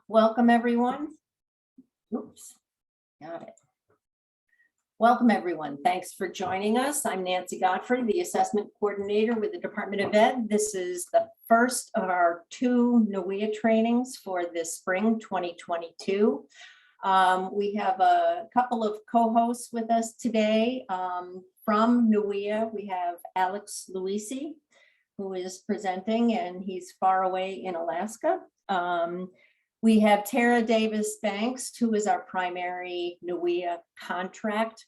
Welcome, everyone. Oops, got it. Welcome, everyone. Thanks for joining us. I'm Nancy Godfrey, the Assessment Coordinator with the Department of Ed. This is the first of our two NWEA trainings for this spring 2022. We have a couple of co-hosts with us today. From NWEA, we have Alex Luisi, who is presenting, and he's far away in Alaska. We have Tara Davis Banks, who is our primary NWEA contact,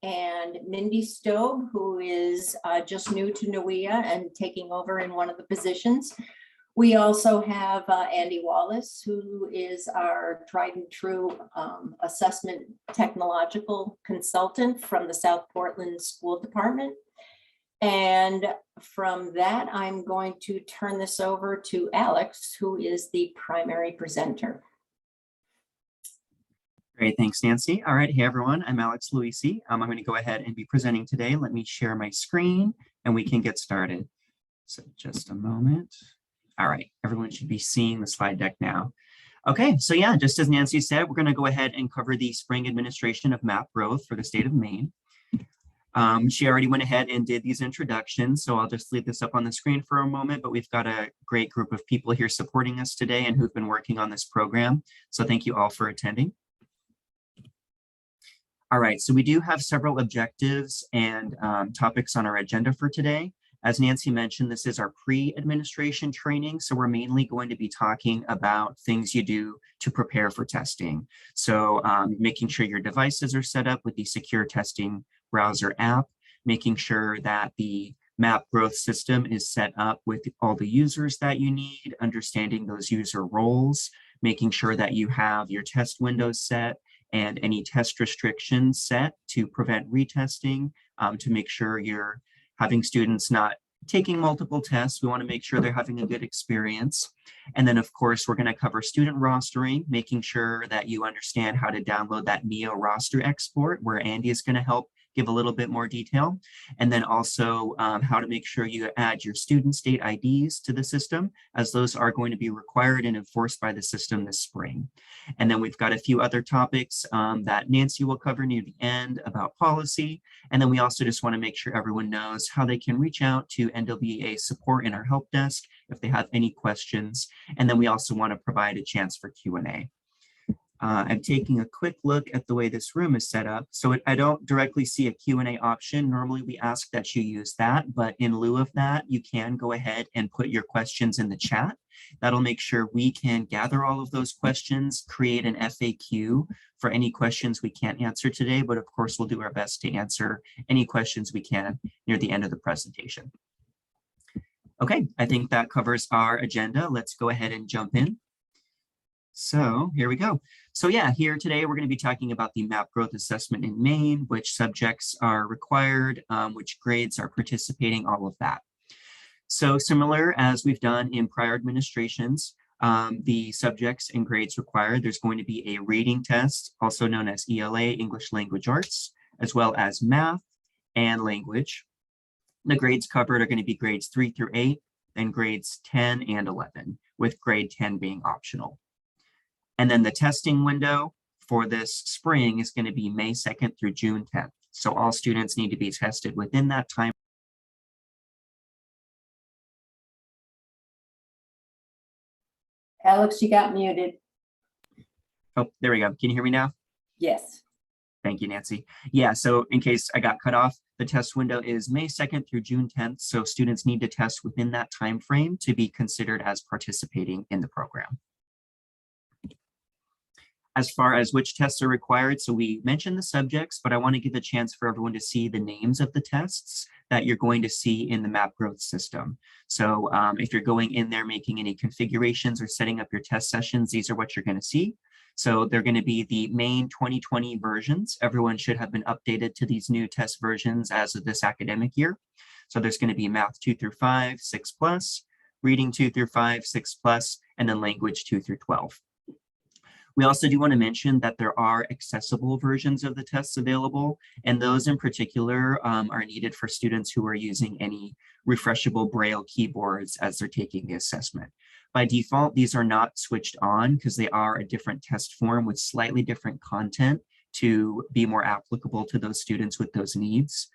and Mindy Stobe, who is just new to NWEA and taking over in one of the positions. We also have Andy Wallace, who is our tried and true assessment technological consultant from the South Portland School Department. And from that, I'm going to turn this over to Alex, who is the primary presenter. Great, thanks, Nancy. All right, hey everyone, I'm Alex Luisi. I'm going to go ahead and be presenting today. Let me share my screen and we can get started. So just a moment. All right, everyone should be seeing the slide deck now. Okay, so yeah, just as Nancy said, we're going to go ahead and cover the spring administration of MAP growth for the state of Maine. She already went ahead and did these introductions, so I'll just leave this up on the screen for a moment, but we've got a great group of people here supporting us today and who've been working on this program. So thank you all for attending. All right, so we do have several objectives and topics on our agenda for today. As Nancy mentioned, this is our pre-administration training, so we're mainly going to be talking about things you do to prepare for testing. So making sure your devices are set up with the secure testing browser app, making sure that the MAP growth system is set up with all the users that you need, understanding those user roles, making sure that you have your test windows set and any test restrictions set to prevent retesting, to make sure you're having students not taking multiple tests. We want to make sure they're having a good experience. And then, of course, we're going to cover student rostering, making sure that you understand how to download that NEWEA roster export, where Andy is going to help give a little bit more detail. And then also how to make sure you add your student state IDs to the system, as those are going to be required and enforced by the system this spring. And then we've got a few other topics that Nancy will cover near the end about policy. And then we also just want to make sure everyone knows how they can reach out to NWEA support in our help desk if they have any questions. And then we also want to provide a chance for Q&A. I'm taking a quick look at the way this room is set up. So I don't directly see a Q&A option. Normally we ask that you use that, but in lieu of that, you can go ahead and put your questions in the chat. That'll make sure we can gather all of those questions, create an FAQ for any questions we can't answer today, but of course we'll do our best to answer any questions we can near the end of the presentation. Okay, I think that covers our agenda. Let's go ahead and jump in. So here we go. So yeah, here today we're going to be talking about the MAP growth assessment in Maine, which subjects are required, which grades are participating, all of that. So similar as we've done in prior administrations, the subjects and grades required, there's going to be a reading test, also known as ELA, English Language Arts, as well as math and language. The grades covered are going to be grades 3 through 8, and grades 10 and 11, with grade 10 being optional. And then the testing window for this spring is going to be May 2nd through June 10th. So all students need to be tested within that time. Alex, you got muted. Oh, there we go. Can you hear me now? Yes. Thank you, Nancy. Yeah, so in case I got cut off, the test window is May 2nd through June 10th. So students need to test within that time frame to be considered as participating in the program. As far as which tests are required, so we mentioned the subjects, but I want to give a chance for everyone to see the names of the tests that you're going to see in the MAP growth system. So if you're going in there making any configurations or setting up your test sessions, these are what you're going to see. So they're going to be the Maine 2020 versions. Everyone should have been updated to these new test versions as of this academic year. So there's going to be math 2 through 5, 6+, reading 2 through 5, 6+, and then language 2 through 12. We also do want to mention that there are accessible versions of the tests available, and those in particular are needed for students who are using any refreshable Braille keyboards as they're taking the assessment. By default, these are not switched on because they are a different test form with slightly different content to be more applicable to those students with those needs.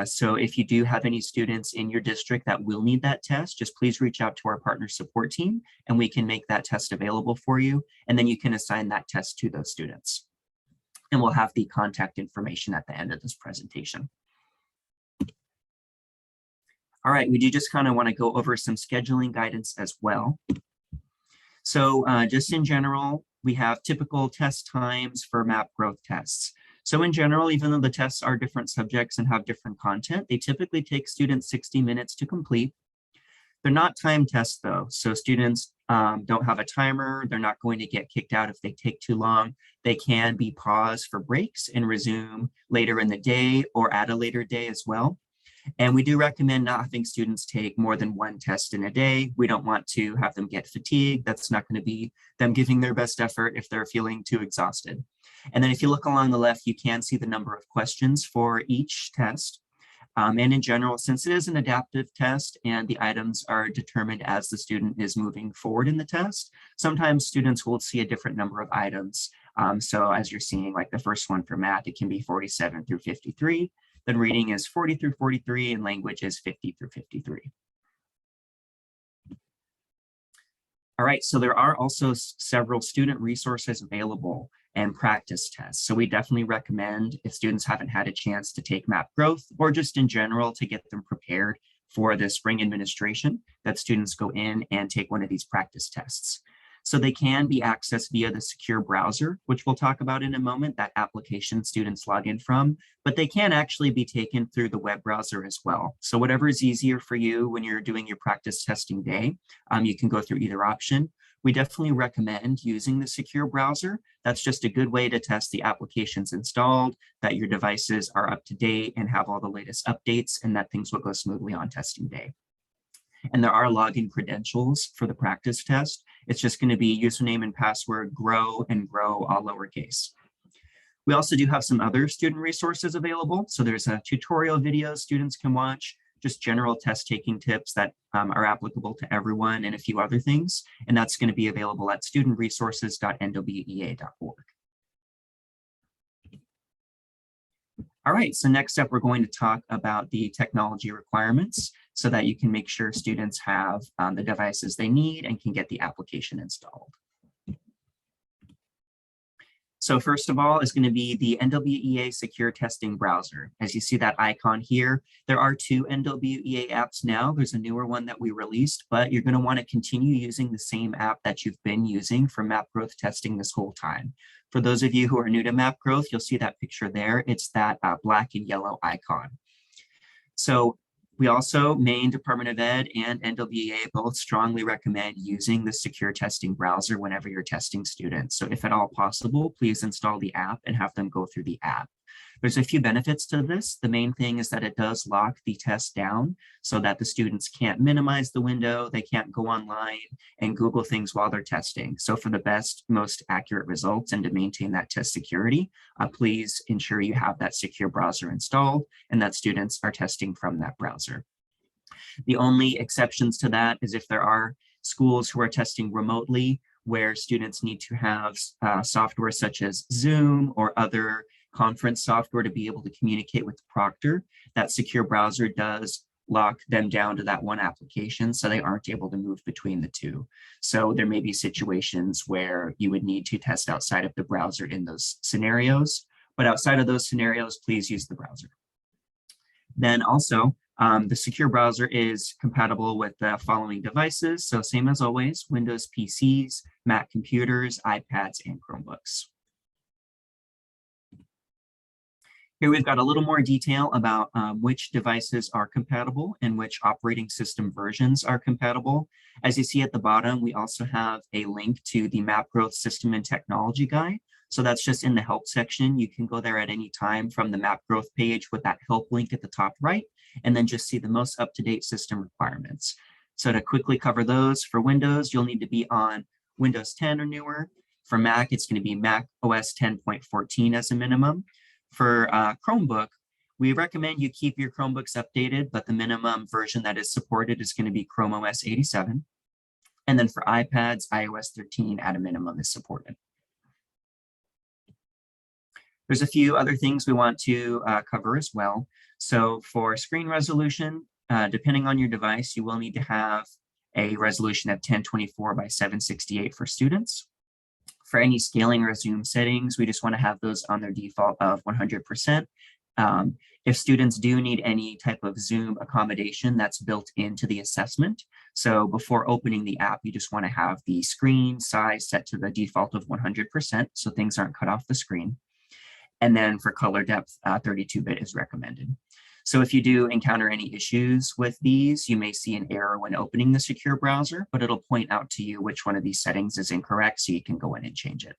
So if you do have any students in your district that will need that test, just please reach out to our partner support team and we can make that test available for you. And then you can assign that test to those students. And we'll have the contact information at the end of this presentation. All right, we do just kind of want to go over some scheduling guidance as well. So just in general, we have typical test times for map growth tests. So in general, even though the tests are different subjects and have different content, they typically take students 60 minutes to complete. They're not time tests though. So students don't have a timer. They're not going to get kicked out if they take too long. They can be paused for breaks and resume later in the day or at a later day as well. And we do recommend not having students take more than one test in a day. We don't want to have them get fatigued. That's not going to be them giving their best effort if they're feeling too exhausted. And then if you look along the left, you can see the number of questions for each test. And in general, since it is an adaptive test and the items are determined as the student is moving forward in the test, sometimes students will see a different number of items. So as you're seeing, like the first one for math, it can be 47 through 53. Then reading is 40 through 43 and language is 50 through 53. All right, so there are also several student resources available and practice tests. So we definitely recommend if students haven't had a chance to take map growth or just in general to get them prepared for the spring administration, that students go in and take one of these practice tests. So they can be accessed via the secure browser, which we'll talk about in a moment, that application students log in from, but they can actually be taken through the web browser as well. So whatever is easier for you when you're doing your practice testing day, you can go through either option. We definitely recommend using the secure browser. That's just a good way to test the applications installed, that your devices are up to date and have all the latest updates, and that things will go smoothly on testing day. And there are login credentials for the practice test. It's just going to be username and password, grow and grow, all lowercase. We also do have some other student resources available. So there's a tutorial video students can watch, just general test taking tips that are applicable to everyone and a few other things. And that's going to be available at studentresources.nwea.org. All right, so next up, we're going to talk about the technology requirements so that you can make sure students have the devices they need and can get the application installed. So first of all is going to be the NWEA Secure Testing Browser. As you see that icon here, there are 2 NWEA apps now. There's a newer one that we released, but you're going to want to continue using the same app that you've been using for map growth testing this whole time. For those of you who are new to map growth, you'll see that picture there. It's that black and yellow icon. So we also, Maine Department of Ed and NWEA both strongly recommend using the secure testing browser whenever you're testing students. So if at all possible, please install the app and have them go through the app. There's a few benefits to this. The main thing is that it does lock the test down so that the students can't minimize the window, they can't go online and Google things while they're testing. So for the best, most accurate results and to maintain that test security, please ensure you have that secure browser installed and that students are testing from that browser. The only exceptions to that is if there are schools who are testing remotely where students need to have software such as Zoom or other conference software to be able to communicate with the proctor. That secure browser does lock them down to that one application, so they aren't able to move between the two. So there may be situations where you would need to test outside of the browser in those scenarios, but outside of those scenarios, please use the browser. Then also, the secure browser is compatible with the following devices. So same as always, Windows PCs, Mac computers, iPads, and Chromebooks. Here we've got a little more detail about which devices are compatible and which operating system versions are compatible. As you see at the bottom, we also have a link to the Map Growth System and Technology Guide. So that's just in the help section. You can go there at any time from the Map Growth page with that help link at the top right, and then just see the most up-to-date system requirements. So to quickly cover those, for Windows, you'll need to be on Windows 10 or newer. For Mac, it's going to be Mac OS 10.14 as a minimum. For Chromebook, we recommend you keep your Chromebooks updated, but the minimum version that is supported is going to be Chrome OS 87. And then for iPads, iOS 13 at a minimum is supported. There's a few other things we want to cover as well. So for screen resolution, depending on your device, you will need to have a resolution of 1024 by 768 for students. For any scaling or zoom settings, we just want to have those on their default of 100%. If students do need any type of zoom accommodation, that's built into the assessment. So before opening the app, you just want to have the screen size set to the default of 100%, so things aren't cut off the screen. And then for color depth, 32-bit is recommended. So if you do encounter any issues with these, you may see an error when opening the secure browser, but it'll point out to you which one of these settings is incorrect, so you can go in and change it.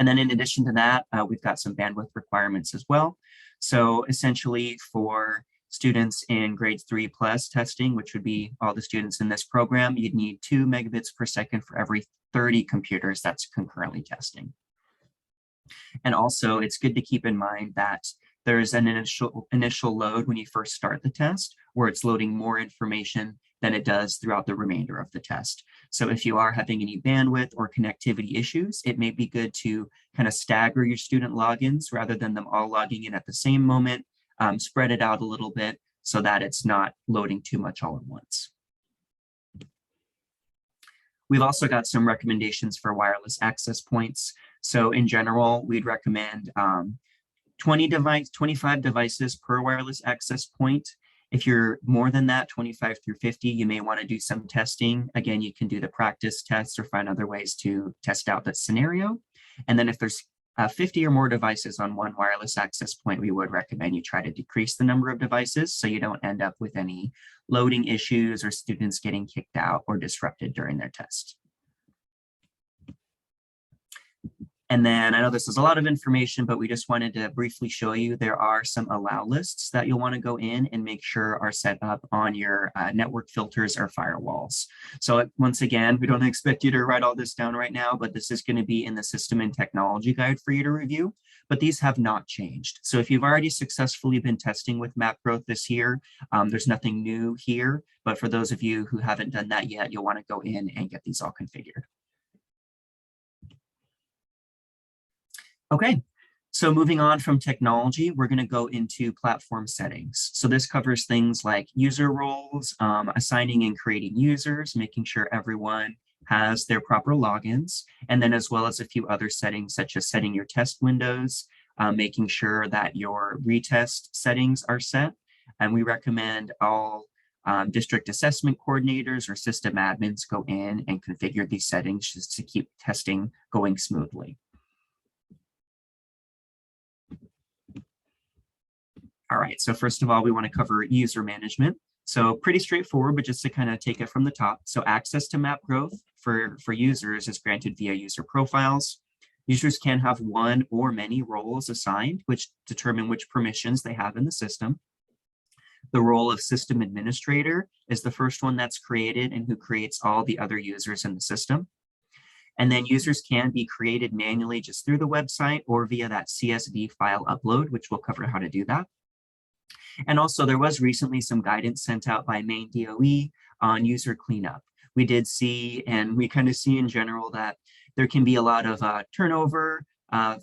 And then in addition to that, we've got some bandwidth requirements as well. So essentially for students in grades 3+ testing, which would be all the students in this program, you'd need 2 megabits per second for every 30 computers that's concurrently testing. And also it's good to keep in mind that there's an initial load when you first start the test, where it's loading more information than it does throughout the remainder of the test. So if you are having any bandwidth or connectivity issues, it may be good to kind of stagger your student logins rather than them all logging in at the same moment, spread it out a little bit so that it's not loading too much all at once. We've also got some recommendations for wireless access points. So in general, we'd recommend 25 devices per wireless access point. If you're more than that, 25 through 50, you may want to do some testing. Again, you can do the practice tests or find other ways to test out that scenario. And then if there's 50 or more devices on one wireless access point, we would recommend you try to decrease the number of devices so you don't end up with any loading issues or students getting kicked out or disrupted during their test. And then I know this is a lot of information, but we just wanted to briefly show you there are some allow lists that you'll want to go in and make sure are set up on your network filters or firewalls. So once again, we don't expect you to write all this down right now, but this is going to be in the system and technology guide for you to review, but these have not changed. So if you've already successfully been testing with map growth this year, there's nothing new here, but for those of you who haven't done that yet, you'll want to go in and get these all configured. Okay, so moving on from technology, we're going to go into platform settings. So this covers things like user roles, assigning and creating users, making sure everyone has their proper logins, and then as well as a few other settings such as setting your test windows, making sure that your retest settings are set. And we recommend all district assessment coordinators or system admins go in and configure these settings just to keep testing going smoothly. All right, so first of all, we want to cover user management. So pretty straightforward, but just to kind of take it from the top. So access to map growth for users is granted via user profiles. Users can have one or many roles assigned, which determine which permissions they have in the system. The role of system administrator is the first one that's created and who creates all the other users in the system. And then users can be created manually just through the website or via that CSV file upload, which we'll cover how to do that. And also there was recently some guidance sent out by Maine DOE on user cleanup. We did see, and we kind of see in general that there can be a lot of turnover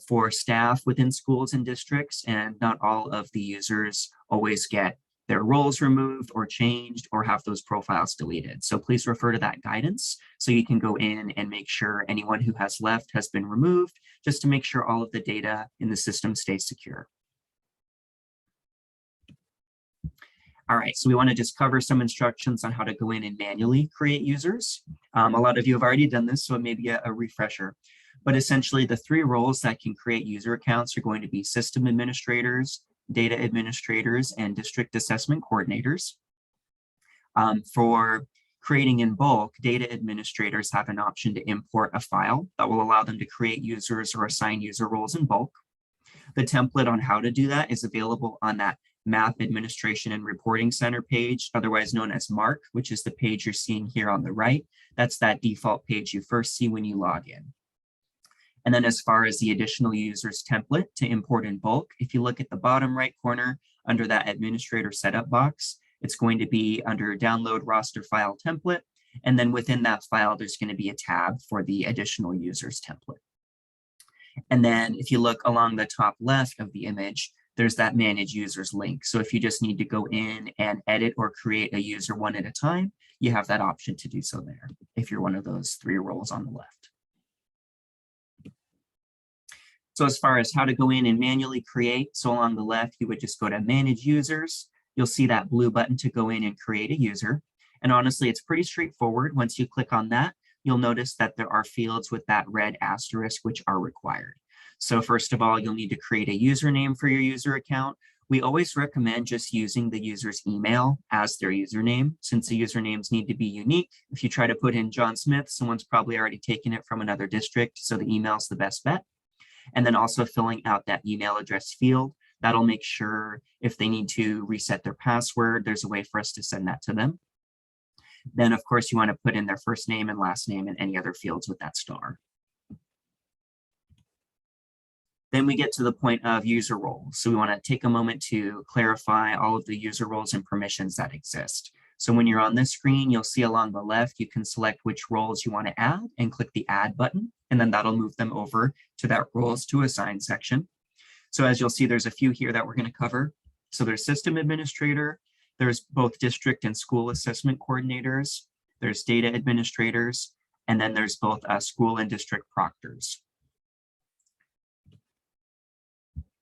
for staff within schools and districts, and not all of the users always get their roles removed or changed or have those profiles deleted. So please refer to that guidance so you can go in and make sure anyone who has left has been removed, just to make sure all of the data in the system stays secure. All right, so we want to just cover some instructions on how to go in and manually create users. A lot of you have already done this, so it may be a refresher. But essentially, the 3 roles that can create user accounts are going to be system administrators, data administrators, and district assessment coordinators. For creating in bulk, data administrators have an option to import a file that will allow them to create users or assign user roles in bulk. The template on how to do that is available on that Map Administration and Reporting Center page, otherwise known as MARC, which is the page you're seeing here on the right. That's that default page you first see when you log in. And then as far as the additional users template to import in bulk, if you look at the bottom right corner under that administrator setup box, it's going to be under download roster file template. And then within that file, there's going to be a tab for the additional users template. And then if you look along the top left of the image, there's that manage users link. So if you just need to go in and edit or create a user one at a time, you have that option to do so there if you're one of those 3 roles on the left. So as far as how to go in and manually create, so along the left, you would just go to manage users. You'll see that blue button to go in and create a user. And honestly, it's pretty straightforward. Once you click on that, you'll notice that there are fields with that red asterisk which are required. So first of all, you'll need to create a username for your user account. We always recommend just using the user's email as their username, since the usernames need to be unique. If you try to put in John Smith, someone's probably already taken it from another district, so the email's the best bet. And then also filling out that email address field. That'll make sure if they need to reset their password, there's a way for us to send that to them. Then, of course, you want to put in their first name and last name and any other fields with that star. Then we get to the point of user roles. So we want to take a moment to clarify all of the user roles and permissions that exist. So when you're on this screen, you'll see along the left, you can select which roles you want to add and click the add button, and then that'll move them over to that roles to assign section. So as you'll see, there's a few here that we're going to cover. So there's system administrator, there's both district and school assessment coordinators, there's data administrators, and then there's both school and district proctors.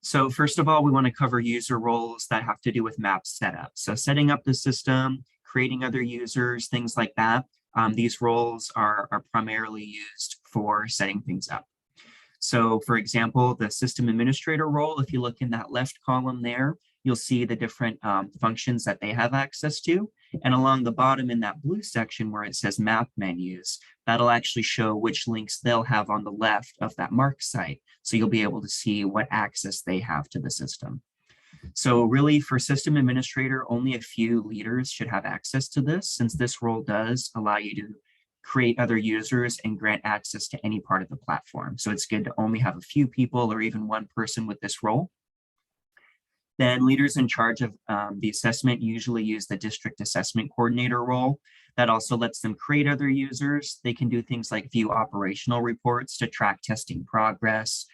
So first of all, we want to cover user roles that have to do with map setup. So setting up the system, creating other users, things like that. These roles are primarily used for setting things up. So for example, the system administrator role, if you look in that left column there, you'll see the different functions that they have access to. And along the bottom in that blue section where it says map menus, that'll actually show which links they'll have on the left of that marked site. So you'll be able to see what access they have to the system. So really for system administrator, only a few leaders should have access to this, since this role does allow you to create other users and grant access to any part of the platform. So it's good to only have a few people or even one person with this role. Then leaders in charge of the assessment usually use the district assessment coordinator role. That also lets them create other users. They can do things like view operational reports to track testing progress,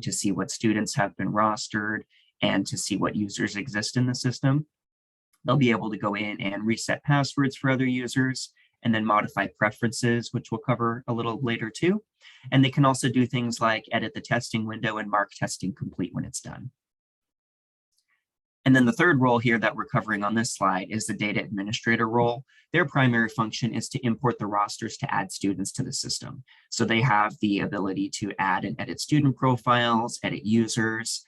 to see what students have been rostered, and to see what users exist in the system. They'll be able to go in and reset passwords for other users, and then modify preferences, which we'll cover a little later too. And they can also do things like edit the testing window and mark testing complete when it's done. And then the third role here that we're covering on this slide is the data administrator role. Their primary function is to import the rosters to add students to the system. So they have the ability to add and edit student profiles, edit users.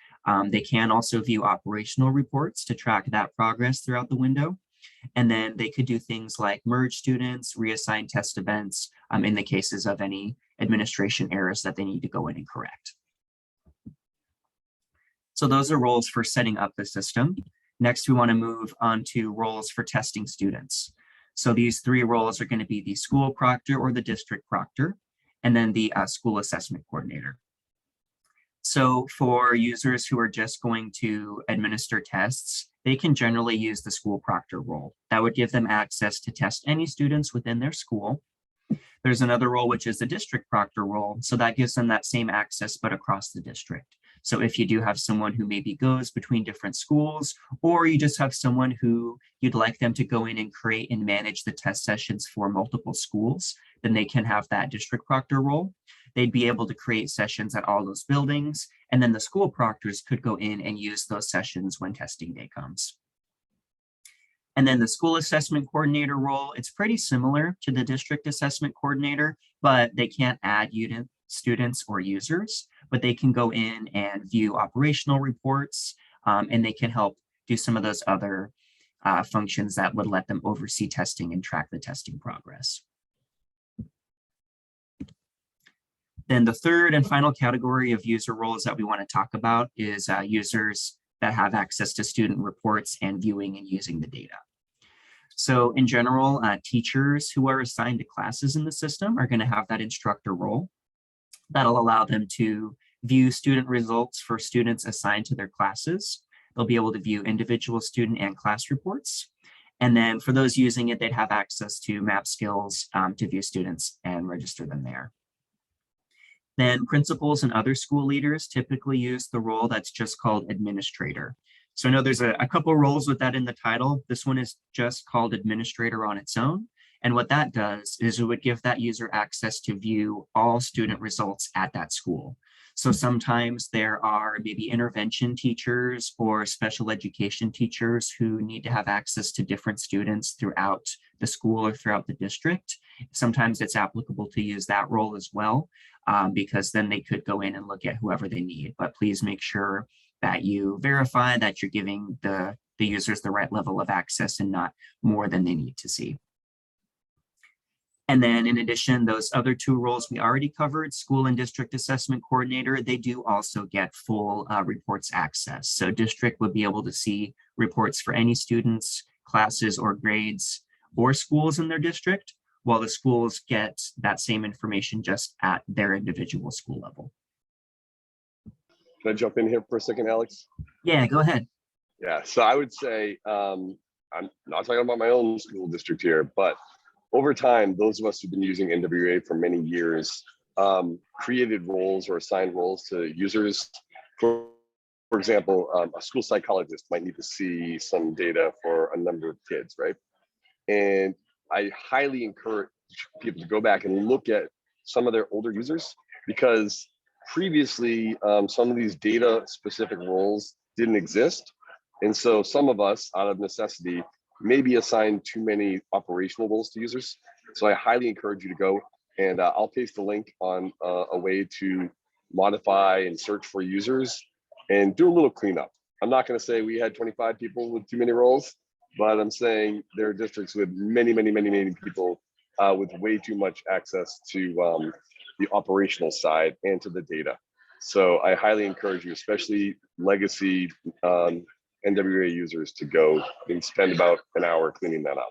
They can also view operational reports to track that progress throughout the window. And then they could do things like merge students, reassign test events in the cases of any administration errors that they need to go in and correct. So those are roles for setting up the system. Next, we want to move on to roles for testing students. So these 3 roles are going to be the school proctor or the district proctor, and then the school assessment coordinator. So for users who are just going to administer tests, they can generally use the school proctor role. That would give them access to test any students within their school. There's another role, which is the district proctor role. So that gives them that same access, but across the district. So if you do have someone who maybe goes between different schools, or you just have someone who you'd like them to go in and create and manage the test sessions for multiple schools, then they can have that district proctor role. They'd be able to create sessions at all those buildings, and then the school proctors could go in and use those sessions when testing day comes. And then the school assessment coordinator role, it's pretty similar to the district assessment coordinator, but they can't add students or users, but they can go in and view operational reports, and they can help do some of those other functions that would let them oversee testing and track the testing progress. Then the third and final category of user roles that we want to talk about is users that have access to student reports and viewing and using the data. So in general, teachers who are assigned to classes in the system are going to have that instructor role. That'll allow them to view student results for students assigned to their classes. They'll be able to view individual student and class reports. And then for those using it, they'd have access to map skills to view students and register them there. Then principals and other school leaders typically use the role that's just called administrator. So I know there's a couple roles with that in the title. This one is just called administrator on its own. And what that does is it would give that user access to view all student results at that school. So sometimes there are maybe intervention teachers or special education teachers who need to have access to different students throughout the school or throughout the district. Sometimes it's applicable to use that role as well, because then they could go in and look at whoever they need. But please make sure that you verify that you're giving the users the right level of access and not more than they need to see. And then in addition, those other two roles we already covered, school and district assessment coordinator, they do also get full reports access. So district would be able to see reports for any students, classes, or grades, or schools in their district, while the schools get that same information just at their individual school level. Can I jump in here for a second, Alex? Yeah, go ahead. Yeah, so I would say, I'm not talking about my own school district here, but over time, those of us who've been using NWEA for many years created roles or assigned roles to users. For example, a school psychologist might need to see some data for a number of kids, right? And I highly encourage people to go back and look at some of their older users, because previously some of these data specific roles didn't exist. And so some of us, out of necessity, maybe assigned too many operational roles to users. So I highly encourage you to go, and I'll paste a link on a way to modify and search for users and do a little cleanup. I'm not going to say we had 25 people with too many roles, but I'm saying there are districts with many people with way too much access to the operational side and to the data. So I highly encourage you, especially legacy NWEA users, to go and spend about an hour cleaning that up.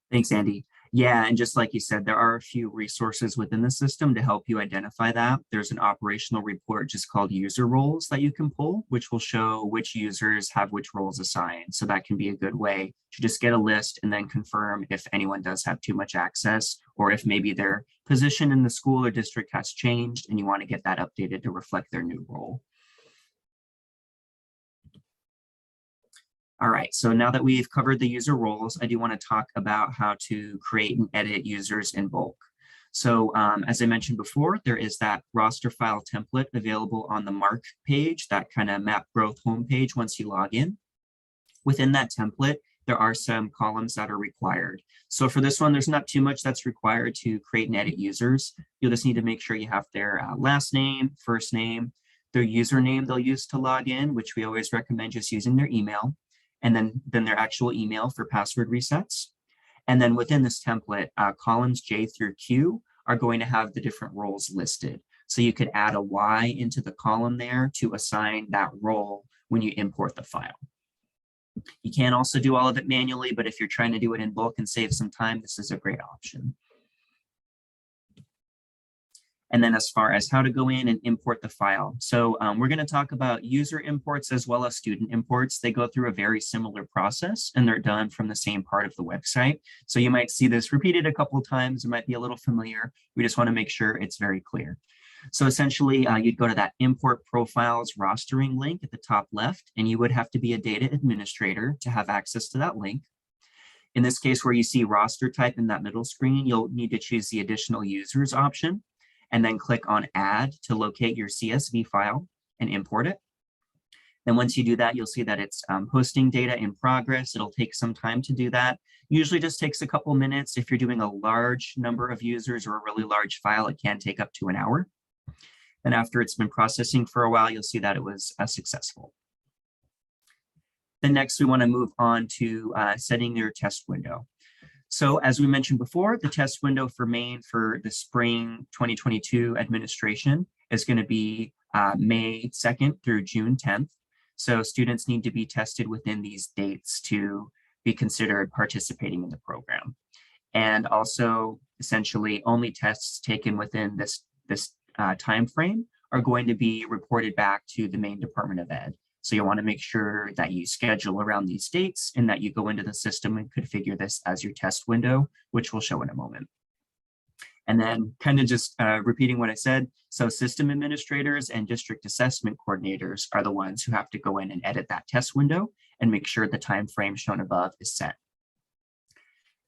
Thanks, Andy. Yeah, and just like you said, there are a few resources within the system to help you identify that. There's an operational report just called user roles that you can pull, which will show which users have which roles assigned. So that can be a good way to just get a list and then confirm if anyone does have too much access, or if maybe their position in the school or district has changed and you want to get that updated to reflect their new role. All right, so now that we've covered the user roles, I do want to talk about how to create and edit users in bulk. So as I mentioned before, there is that roster file template available on the Mark page, that kind of map growth homepage once you log in. Within that template, there are some columns that are required. So for this one, there's not too much that's required to create and edit users. You'll just need to make sure you have their last name, first name, their username they'll use to log in, which we always recommend just using their email, and then their actual email for password resets. And then within this template, columns J through Q are going to have the different roles listed. So you could add a Y into the column there to assign that role when you import the file. You can also do all of it manually, but if you're trying to do it in bulk and save some time, this is a great option. And then as far as how to go in and import the file. So we're going to talk about user imports as well as student imports. They go through a very similar process and they're done from the same part of the website. So you might see this repeated a couple of times. It might be a little familiar. We just want to make sure it's very clear. So essentially you'd go to that import profiles rostering link at the top left, and you would have to be a data administrator to have access to that link. In this case, where you see roster type in that middle screen, you'll need to choose the additional users option, and then click on add to locate your CSV file and import it. Then once you do that, you'll see that it's hosting data in progress. It'll take some time to do that. Usually just takes a couple minutes. If you're doing a large number of users or a really large file, it can take up to an hour. And after it's been processing for a while, you'll see that it was successful. Then next, we want to move on to setting your test window. So as we mentioned before, the test window for Maine for the spring 2022 administration is going to be May 2nd through June 10th. So students need to be tested within these dates to be considered participating in the program. And also, essentially, only tests taken within this time frame are going to be reported back to the Maine Department of Ed. So you want to make sure that you schedule around these dates and that you go into the system and configure this as your test window, which we'll show in a moment. And then kind of just repeating what I said. So system administrators and district assessment coordinators are the ones who have to go in and edit that test window and make sure the time frame shown above is set.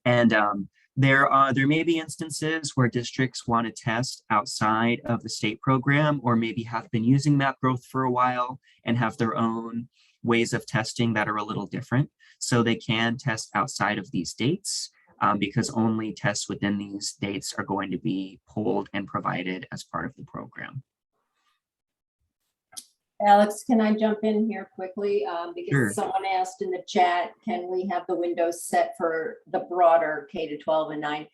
And there may be instances where districts want to test outside of the state program, or maybe have been using map growth for a while and have their own ways of testing that are a little different. So they can test outside of these dates. Because only tests within these dates are going to be pulled and provided as part of the program. Alex, can I jump in here quickly? Because Sure. someone asked in the chat, can we have the windows set for the broader K-12 and 9?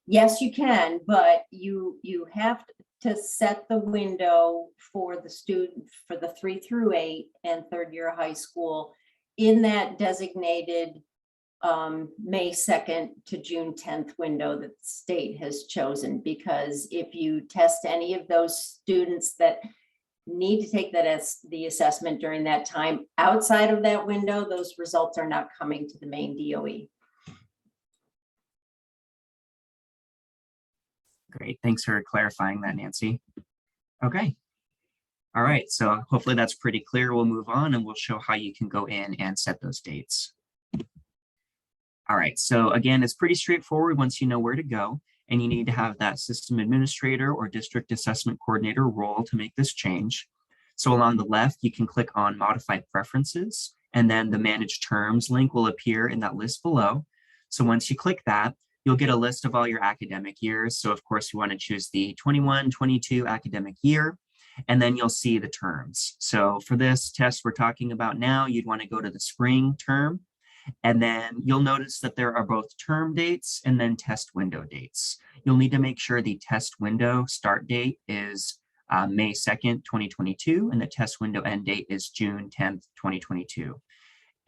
Yes, you can, but you have to set the window for the student for the 3 through 8 and third year high school in that designated May 2nd to June 10th window that the state has chosen, because if you test any of those students that need to take that as the assessment during that time outside of that window, those results are not coming to the main DOE. Great, thanks for clarifying that, Nancy. Okay. All right, so hopefully that's pretty clear. We'll move on and we'll show how you can go in and set those dates. All right, so again, it's pretty straightforward once you know where to go, and you need to have that system administrator or district assessment coordinator role to make this change. So along the left, you can click on modify preferences, and then the manage terms link will appear in that list below. So once you click that, you'll get a list of all your academic years. So of course, you want to choose the 21-22 academic year, and then you'll see the terms. So for this test we're talking about now, you'd want to go to the spring term. And then you'll notice that there are both term dates and then test window dates. You'll need to make sure the test window start date is May 2nd, 2022, and the test window end date is June 10th, 2022.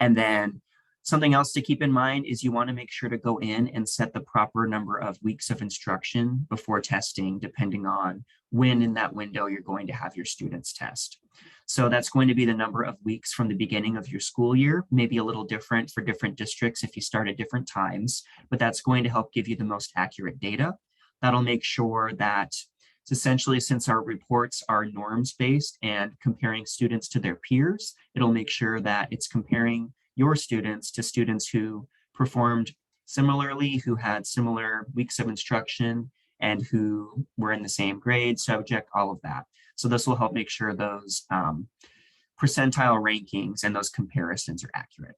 And then something else to keep in mind is you want to make sure to go in and set the proper number of weeks of instruction before testing, depending on when in that window you're going to have your students test. So that's going to be the number of weeks from the beginning of your school year, maybe a little different for different districts if you start at different times, but that's going to help give you the most accurate data. That'll make sure that essentially, since our reports are norms-based and comparing students to their peers, it'll make sure that it's comparing your students to students who performed similarly, who had similar weeks of instruction, and who were in the same grade, subject, all of that. So this will help make sure those percentile rankings and those comparisons are accurate.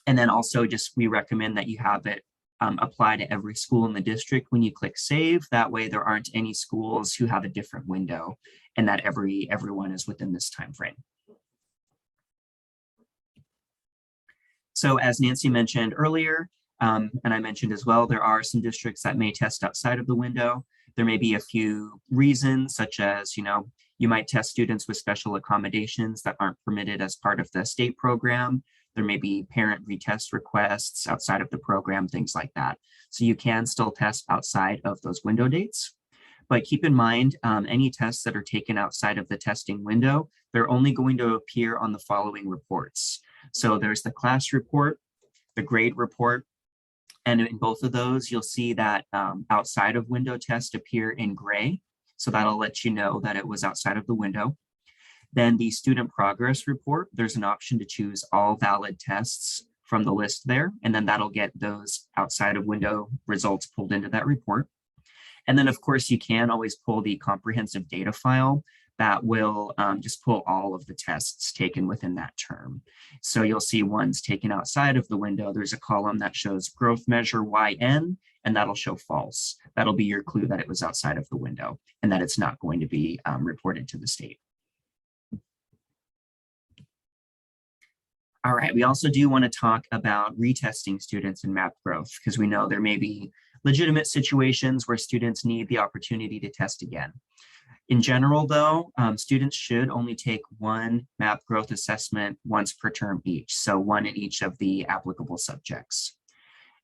And then also we recommend that you have it apply to every school in the district when you click save. That way there aren't any schools who have a different window, and that everyone is within this time frame. So as Nancy mentioned earlier, and I mentioned as well, there are some districts that may test outside of the window. There may be a few reasons, such as, you might test students with special accommodations that aren't permitted as part of the state program. There may be parent retest requests outside of the program, things like that. So you can still test outside of those window dates. But keep in mind, any tests that are taken outside of the testing window, they're only going to appear on the following reports. So there's the class report, the grade report, and in both of those, you'll see that outside of window test appear in gray. So that'll let you know that it was outside of the window. Then the student progress report, there's an option to choose all valid tests from the list there, and then that'll get those outside of window results pulled into that report. And then of course, you can always pull the comprehensive data file that will just pull all of the tests taken within that term. So you'll see ones taken outside of the window. There's a column that shows growth measure YN, and that'll show false. That'll be your clue that it was outside of the window and that it's not going to be reported to the state. All right, we also do want to talk about retesting students in map growth, because we know there may be legitimate situations where students need the opportunity to test again. In general, though, students should only take one map growth assessment once per term each, so one in each of the applicable subjects.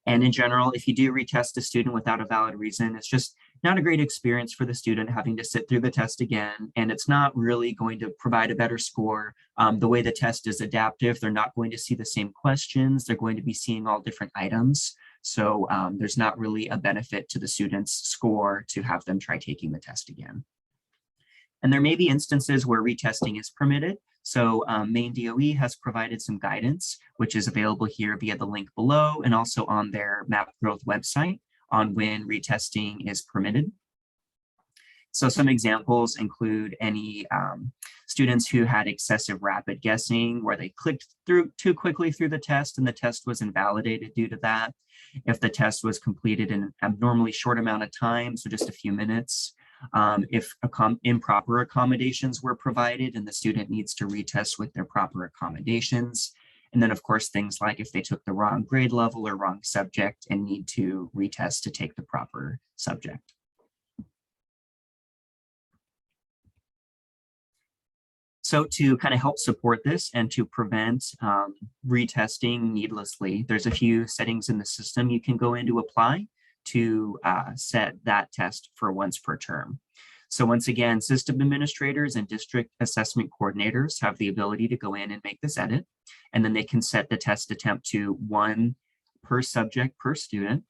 And in general, if you do retest a student without a valid reason, it's just not a great experience for the student having to sit through the test again, and it's not really going to provide a better score. The way the test is adaptive, they're not going to see the same questions, they're going to be seeing all different items. So there's not really a benefit to the student's score to have them try taking the test again. And there may be instances where retesting is permitted. So Maine DOE has provided some guidance, which is available here via the link below and also on their Map Growth website on when retesting is permitted. So some examples include any students who had excessive rapid guessing, where they clicked through too quickly through the test and the test was invalidated due to that. If the test was completed in an abnormally short amount of time, so just a few minutes. If improper accommodations were provided and the student needs to retest with their proper accommodations. And then of course, things like if they took the wrong grade level or wrong subject and need to retest to take the proper subject. So to kind of help support this and to prevent retesting needlessly, there's a few settings in the system you can go in to apply to set that test for once per term. So once again, system administrators and district assessment coordinators have the ability to go in and make this edit, and then they can set the test attempt to 1 per subject per student.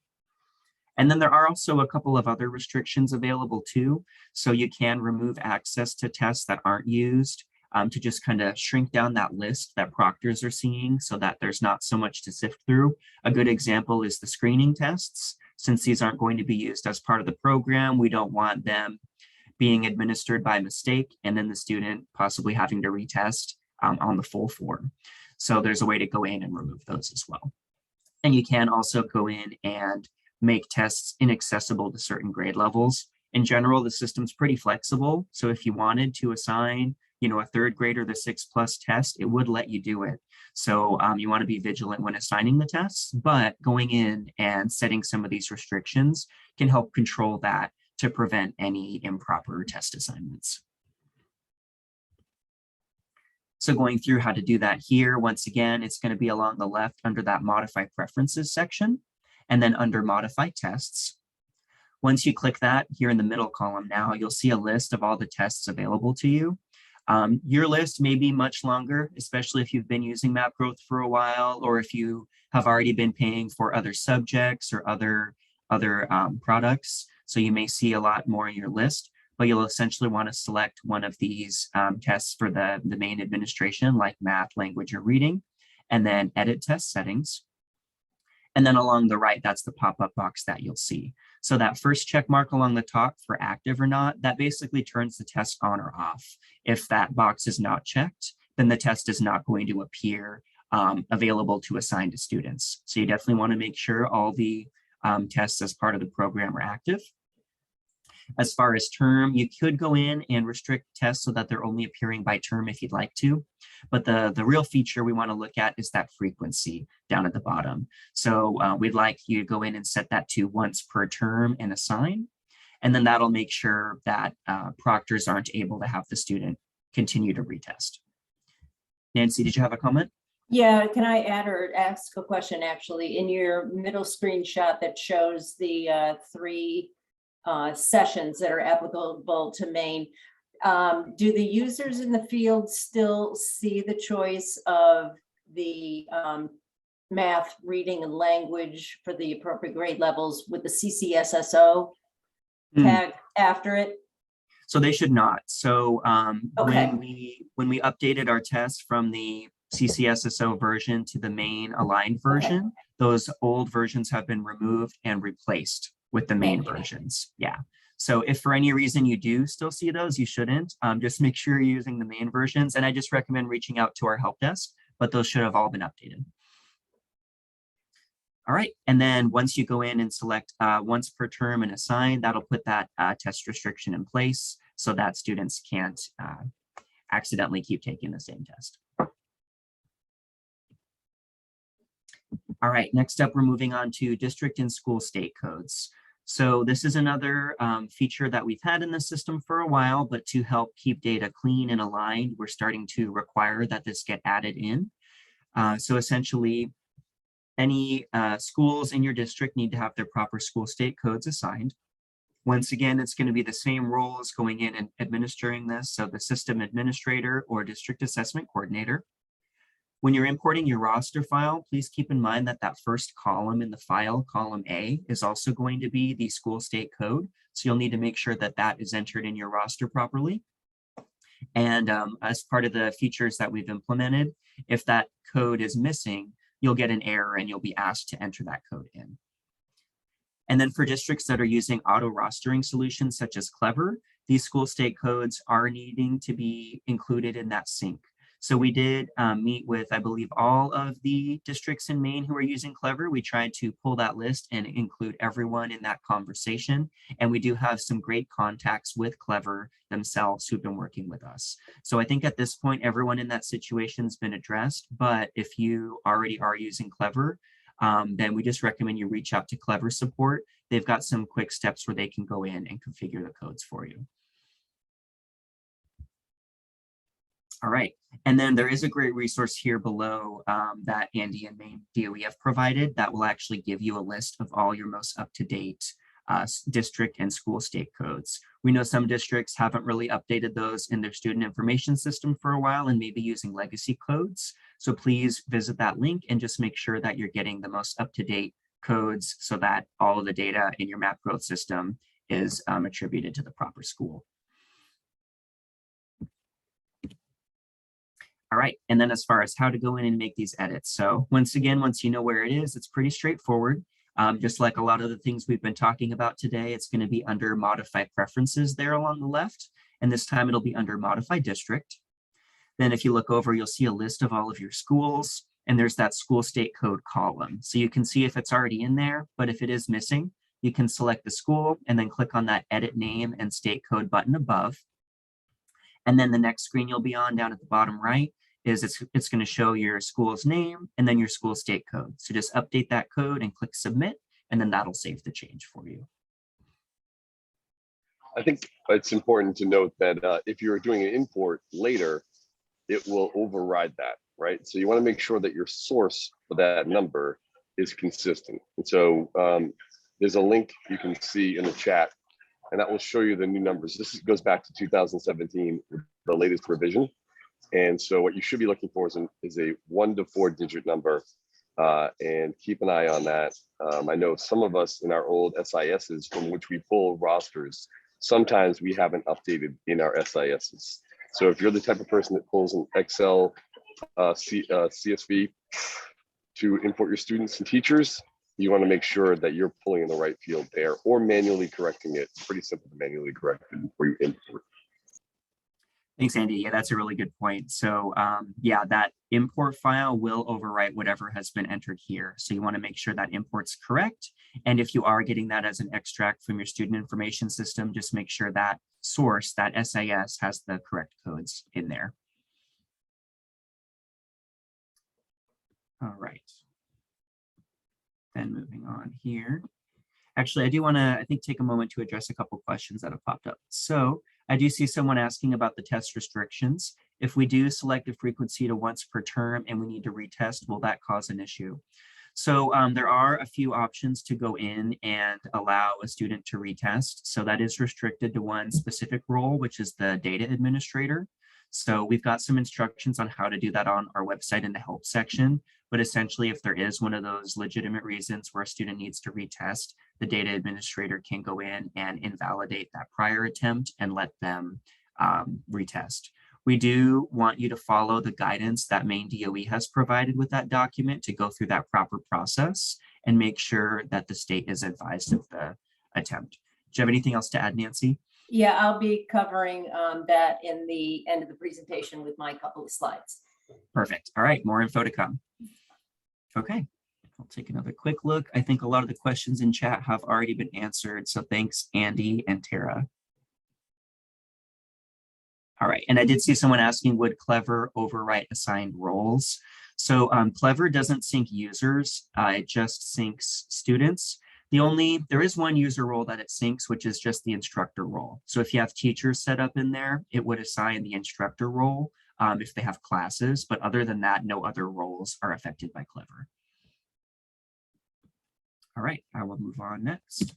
And then there are also a couple of other restrictions available too. So you can remove access to tests that aren't used to just kind of shrink down that list that proctors are seeing so that there's not so much to sift through. A good example is the screening tests. Since these aren't going to be used as part of the program, we don't want them being administered by mistake and then the student possibly having to retest on the full form. So there's a way to go in and remove those as well. And you can also go in and make tests inaccessible to certain grade levels. In general, the system's pretty flexible. So if you wanted to assign, a 3rd grader the 6+ test, it would let you do it. So you want to be vigilant when assigning the tests, but going in and setting some of these restrictions can help control that to prevent any improper test assignments. So going through how to do that here, once again, it's going to be along the left under that modify preferences section, and then under modify tests. Once you click that here in the middle column now, you'll see a list of all the tests available to you. Your list may be much longer, especially if you've been using Map Growth for a while, or if you have already been paying for other subjects or other products. So you may see a lot more in your list, but you'll essentially want to select one of these tests for the main administration, like math, language, or reading, and then edit test settings. And then along the right, that's the pop-up box that you'll see. So that first check mark along the top for active or not, that basically turns the test on or off. If that box is not checked, then the test is not going to appear available to assign to students. So you definitely want to make sure all the tests as part of the program are active. As far as term, you could go in and restrict tests so that they're only appearing by term if you'd like to. But the real feature we want to look at is that frequency down at the bottom. So we'd like you to go in and set that to once per term and assign. And then that'll make sure that proctors aren't able to have the student continue to retest. Nancy, did you have a comment? Yeah, can I add or ask a question actually? In your middle screenshot that shows the 3 sessions that are applicable to Maine, do the users in the field still see the choice of the math, reading, and language for the appropriate grade levels with the CCSSO tag after it? So they should not. So Okay. when we updated our test from the CCSSO version to the Maine aligned version, those old versions have been removed and replaced with the Maine versions. Yeah. So if for any reason you do still see those, you shouldn't. Just make sure you're using the Maine versions. And I just recommend reaching out to our help desk, but those should have all been updated. All right. And then once you go in and select once per term and assign, that'll put that test restriction in place so that students can't accidentally keep taking the same test. All right, next up, we're moving on to district and school state codes. So this is another feature that we've had in the system for a while, but to help keep data clean and aligned, we're starting to require that this get added in. So essentially, any schools in your district need to have their proper school state codes assigned. Once again, it's going to be the same roles going in and administering this. So the system administrator or district assessment coordinator. When you're importing your roster file, please keep in mind that that first column in the file, column A, is also going to be the school state code. So you'll need to make sure that that is entered in your roster properly. And as part of the features that we've implemented, if that code is missing, you'll get an error and you'll be asked to enter that code in. And then for districts that are using auto rostering solutions such as Clever, these school state codes are needing to be included in that sync. So we did meet with, I believe, all of the districts in Maine who are using Clever. We tried to pull that list and include everyone in that conversation. And we do have some great contacts with Clever themselves who've been working with us. So I think at this point, everyone in that situation has been addressed. But if you already are using Clever, then we just recommend you reach out to Clever support. They've got some quick steps where they can go in and configure the codes for you. All right, and then there is a great resource here below that Andy and Maine DOE have provided that will actually give you a list of all your most up-to-date district and school state codes. We know some districts haven't really updated those in their student information system for a while and maybe using legacy codes. So please visit that link and just make sure that you're getting the most up-to-date codes so that all of the data in your map growth system is attributed to the proper school. All right, and then as far as how to go in and make these edits. So once again, once you know where it is, it's pretty straightforward. Just like a lot of the things we've been talking about today, it's going to be under Modify Preferences there along the left. And this time it'll be under Modify District. Then if you look over, you'll see a list of all of your schools. And there's that school state code column. So you can see if it's already in there, but if it is missing, you can select the school and then click on that Edit Name and State Code button above. And then the next screen you'll be on down at the bottom right is it's going to show your school's name and then your school state code. So just update that code and click submit, and then that'll save the change for you. I think it's important to note that if you're doing an import later, it will override that, right? So you want to make sure that your source for that number is consistent. And so there's a link you can see in the chat, and that will show you the new numbers. This goes back to 2017, the latest revision. And so what you should be looking for is a 1 to 4 digit number, and keep an eye on that. I know some of us in our old SISs from which we pull rosters, sometimes we haven't updated in our SISs. So if you're the type of person that pulls an Excel CSV to import your students and teachers, you want to make sure that you're pulling in the right field there or manually correcting it. It's pretty simple to manually correct it before you import. Thanks, Andy. Yeah, that's a really good point. So yeah, that import file will overwrite whatever has been entered here. So you want to make sure that import's correct. And if you are getting that as an extract from your student information system, just make sure that source, that SIS, has the correct codes in there. All right. Then moving on here. Actually, I do want to, I think, take a moment to address a couple questions that have popped up. So I do see someone asking about the test restrictions. If we do select a frequency to once per term and we need to retest, will that cause an issue? So there are a few options to go in and allow a student to retest. So that is restricted to one specific role, which is the data administrator. So we've got some instructions on how to do that on our website in the help section. But essentially, if there is one of those legitimate reasons where a student needs to retest, the data administrator can go in and invalidate that prior attempt and let them retest. We do want you to follow the guidance that Maine DOE has provided with that document to go through that proper process and make sure that the state is advised of the attempt. Do you have anything else to add, Nancy? Yeah, I'll be covering that in the end of the presentation with my couple of slides. Perfect. All right, more info to come. Okay, I'll take another quick look. I think a lot of the questions in chat have already been answered. So thanks, Andy and Tara. All right, and I did see someone asking, would Clever overwrite assigned roles? So Clever doesn't sync users, it just syncs students. There is one user role that it syncs, which is just the instructor role. So if you have teachers set up in there, it would assign the instructor role if they have classes, but other than that, no other roles are affected by Clever. All right, I will move on next.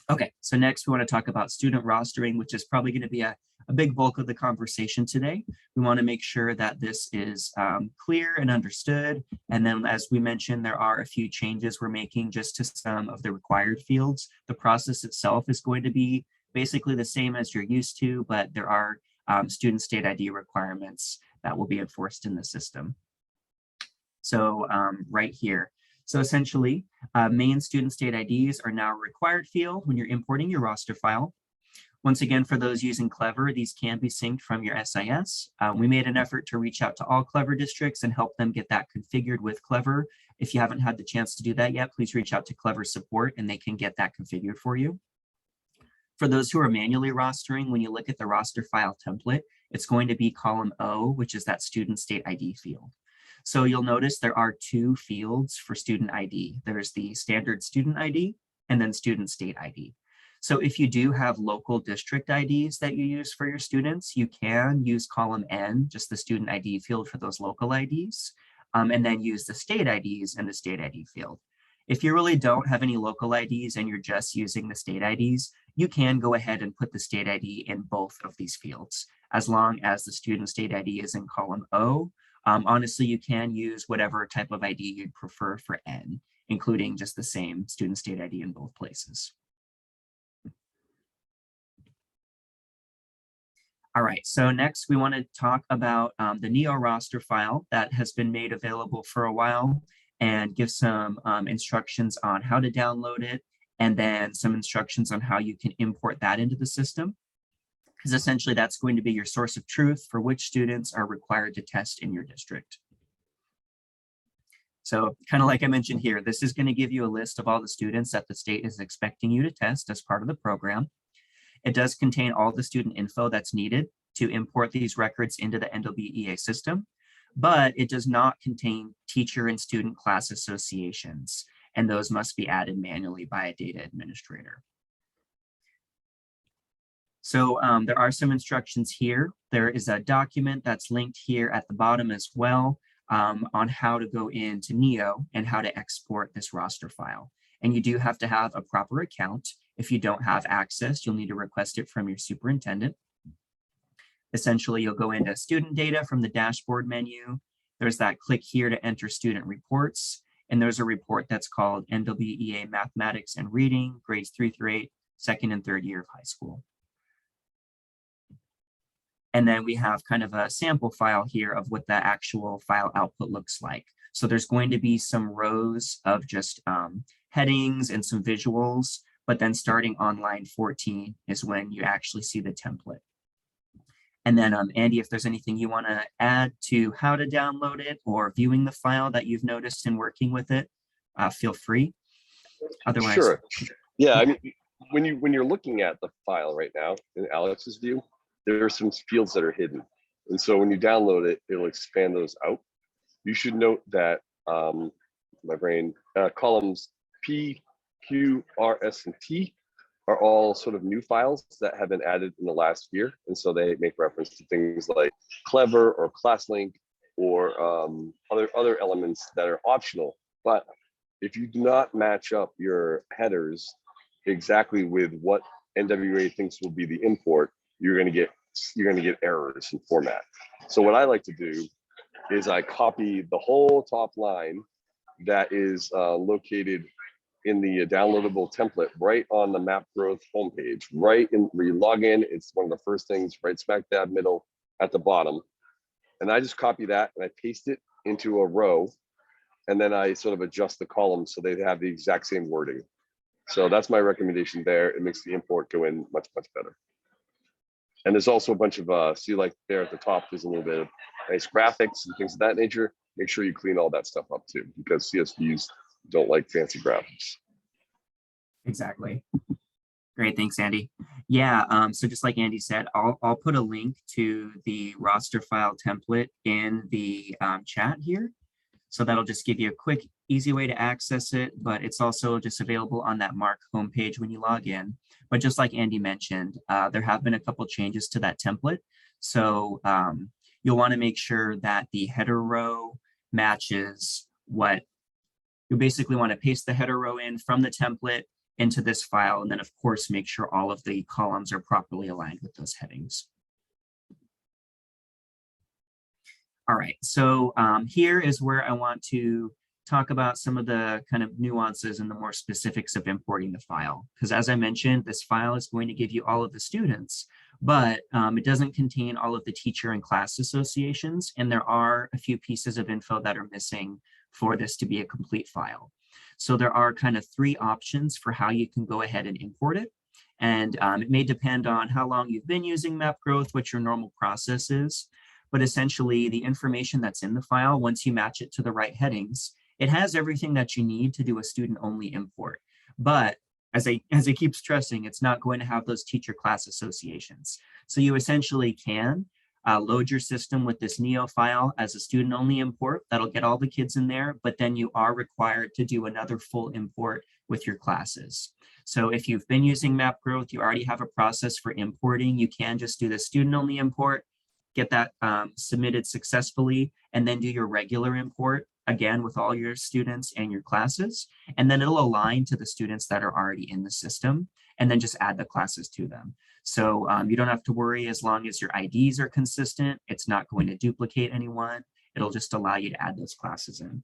Okay, so next we want to talk about student rostering, which is probably going to be a big bulk of the conversation today. We want to make sure that this is clear and understood. And then, as we mentioned, there are a few changes we're making just to some of the required fields. The process itself is going to be basically the same as you're used to, but there are student state ID requirements that will be enforced in the system. So right here. So essentially, main student state IDs are now a required field when you're importing your roster file. Once again, for those using Clever, these can be synced from your SIS. We made an effort to reach out to all Clever districts and help them get that configured with Clever. If you haven't had the chance to do that yet, please reach out to Clever support and they can get that configured for you. For those who are manually rostering, when you look at the roster file template, it's going to be column O, which is that student state ID field. So you'll notice there are two fields for student ID. There's the standard student ID and then student state ID. So if you do have local district IDs that you use for your students, you can use column N, just the student ID field for those local IDs, and then use the state IDs in the state ID field. If you really don't have any local IDs and you're just using the state IDs, you can go ahead and put the state ID in both of these fields, as long as the student state ID is in column O. Honestly, you can use whatever type of ID you'd prefer for N, including just the same student state ID in both places. All right, so next we want to talk about the NEO roster file that has been made available for a while and give some instructions on how to download it, and then some instructions on how you can import that into the system. Because essentially that's going to be your source of truth for which students are required to test in your district. So kind of like I mentioned here, this is going to give you a list of all the students that the state is expecting you to test as part of the program. It does contain all the student info that's needed to import these records into the NWEA system, but it does not contain teacher and student class associations, and those must be added manually by a data administrator. So there are some instructions here. There is a document that's linked here at the bottom as well on how to go into NEO and how to export this roster file. And you do have to have a proper account. If you don't have access, you'll need to request it from your superintendent. Essentially, you'll go into student data from the dashboard menu. There's that click here to enter student reports. And there's a report that's called NWEA Mathematics and Reading, grades 3 through 8, second and third year of high school. And then we have kind of a sample file here of what the actual file output looks like. So there's going to be some rows of just headings and some visuals, but then starting on line 14 is when you actually see the template. And then Andy, if there's anything you want to add to how to download it or viewing the file that you've noticed in working with it, feel free. Otherwise, sure. Yeah, I mean, when you're looking at the file right now in Alex's view, there are some fields that are hidden. And so when you download it, it'll expand those out. You should note that columns P, Q, R, S, and T are all sort of new files that have been added in the last year. And so they make reference to things like Clever or ClassLink or other elements that are optional. But if you do not match up your headers exactly with what NWEA thinks will be the import, you're going to get errors in format. So what I like to do is I copy the whole top line that is located in the downloadable template right on the Map Growth homepage, right in where you log in. It's one of the first things right smack dab middle at the bottom. And I just copy that and I paste it into a row. And then I sort of adjust the columns so they have the exact same wording. So that's my recommendation there. It makes the import go in much, much better. And there's also a bunch of, see like there at the top, there's a little bit of nice graphics and things of that nature. Make sure you clean all that stuff up too, because CSVs don't like fancy graphics. Exactly. Great, thanks, Andy. Yeah, so just like Andy said, I'll put a link to the roster file template in the chat here. So that'll just give you a quick, easy way to access it, but it's also just available on that MARC homepage when you log in. But just like Andy mentioned, there have been a couple changes to that template. So you'll want to make sure that the header row matches what you basically want to paste the header row in from the template into this file. And then of course, make sure all of the columns are properly aligned with those headings. All right, so here is where I want to talk about some of the kind of nuances and the more specifics of importing the file. Because as I mentioned, this file is going to give you all of the students, but it doesn't contain all of the teacher and class associations. And there are a few pieces of info that are missing for this to be a complete file. So there are kind of three options for how you can go ahead and import it. And it may depend on how long you've been using MapGrowth, what your normal process is. But essentially the information that's in the file, once you match it to the right headings, it has everything that you need to do a student-only import. But as I keep stressing, it's not going to have those teacher-class associations. So you essentially can load your system with this NEO file as a student-only import. That'll get all the kids in there, but then you are required to do another full import with your classes. So if you've been using MapGrowth, you already have a process for importing, you can just do the student-only import, get that submitted successfully, and then do your regular import again with all your students and your classes. And then it'll align to the students that are already in the system, and then just add the classes to them. So you don't have to worry as long as your IDs are consistent. It's not going to duplicate anyone. It'll just allow you to add those classes in.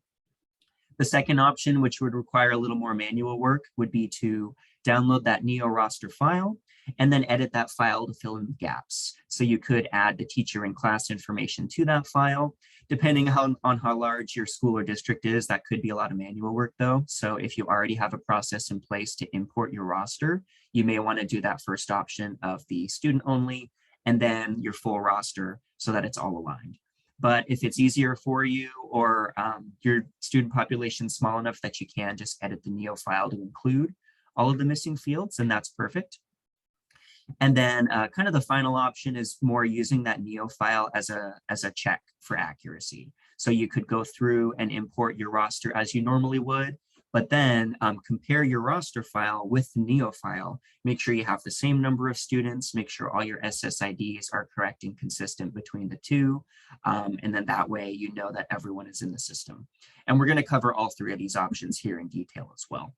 The second option, which would require a little more manual work, would be to download that NEO roster file and then edit that file to fill in the gaps. So you could add the teacher and class information to that file. Depending on how large your school or district is, that could be a lot of manual work though. So if you already have a process in place to import your roster, you may want to do that first option of the student only and then your full roster so that it's all aligned. But if it's easier for you or your student population is small enough that you can just edit the NEO file to include all of the missing fields, and that's perfect. And then kind of the final option is more using that NEO file as a check for accuracy. So you could go through and import your roster as you normally would, but then compare your roster file with the NEO file. Make sure you have the same number of students, make sure all your SSIDs are correct and consistent between the two. And then that way you know that everyone is in the system. And we're going to cover all three of these options here in detail as well.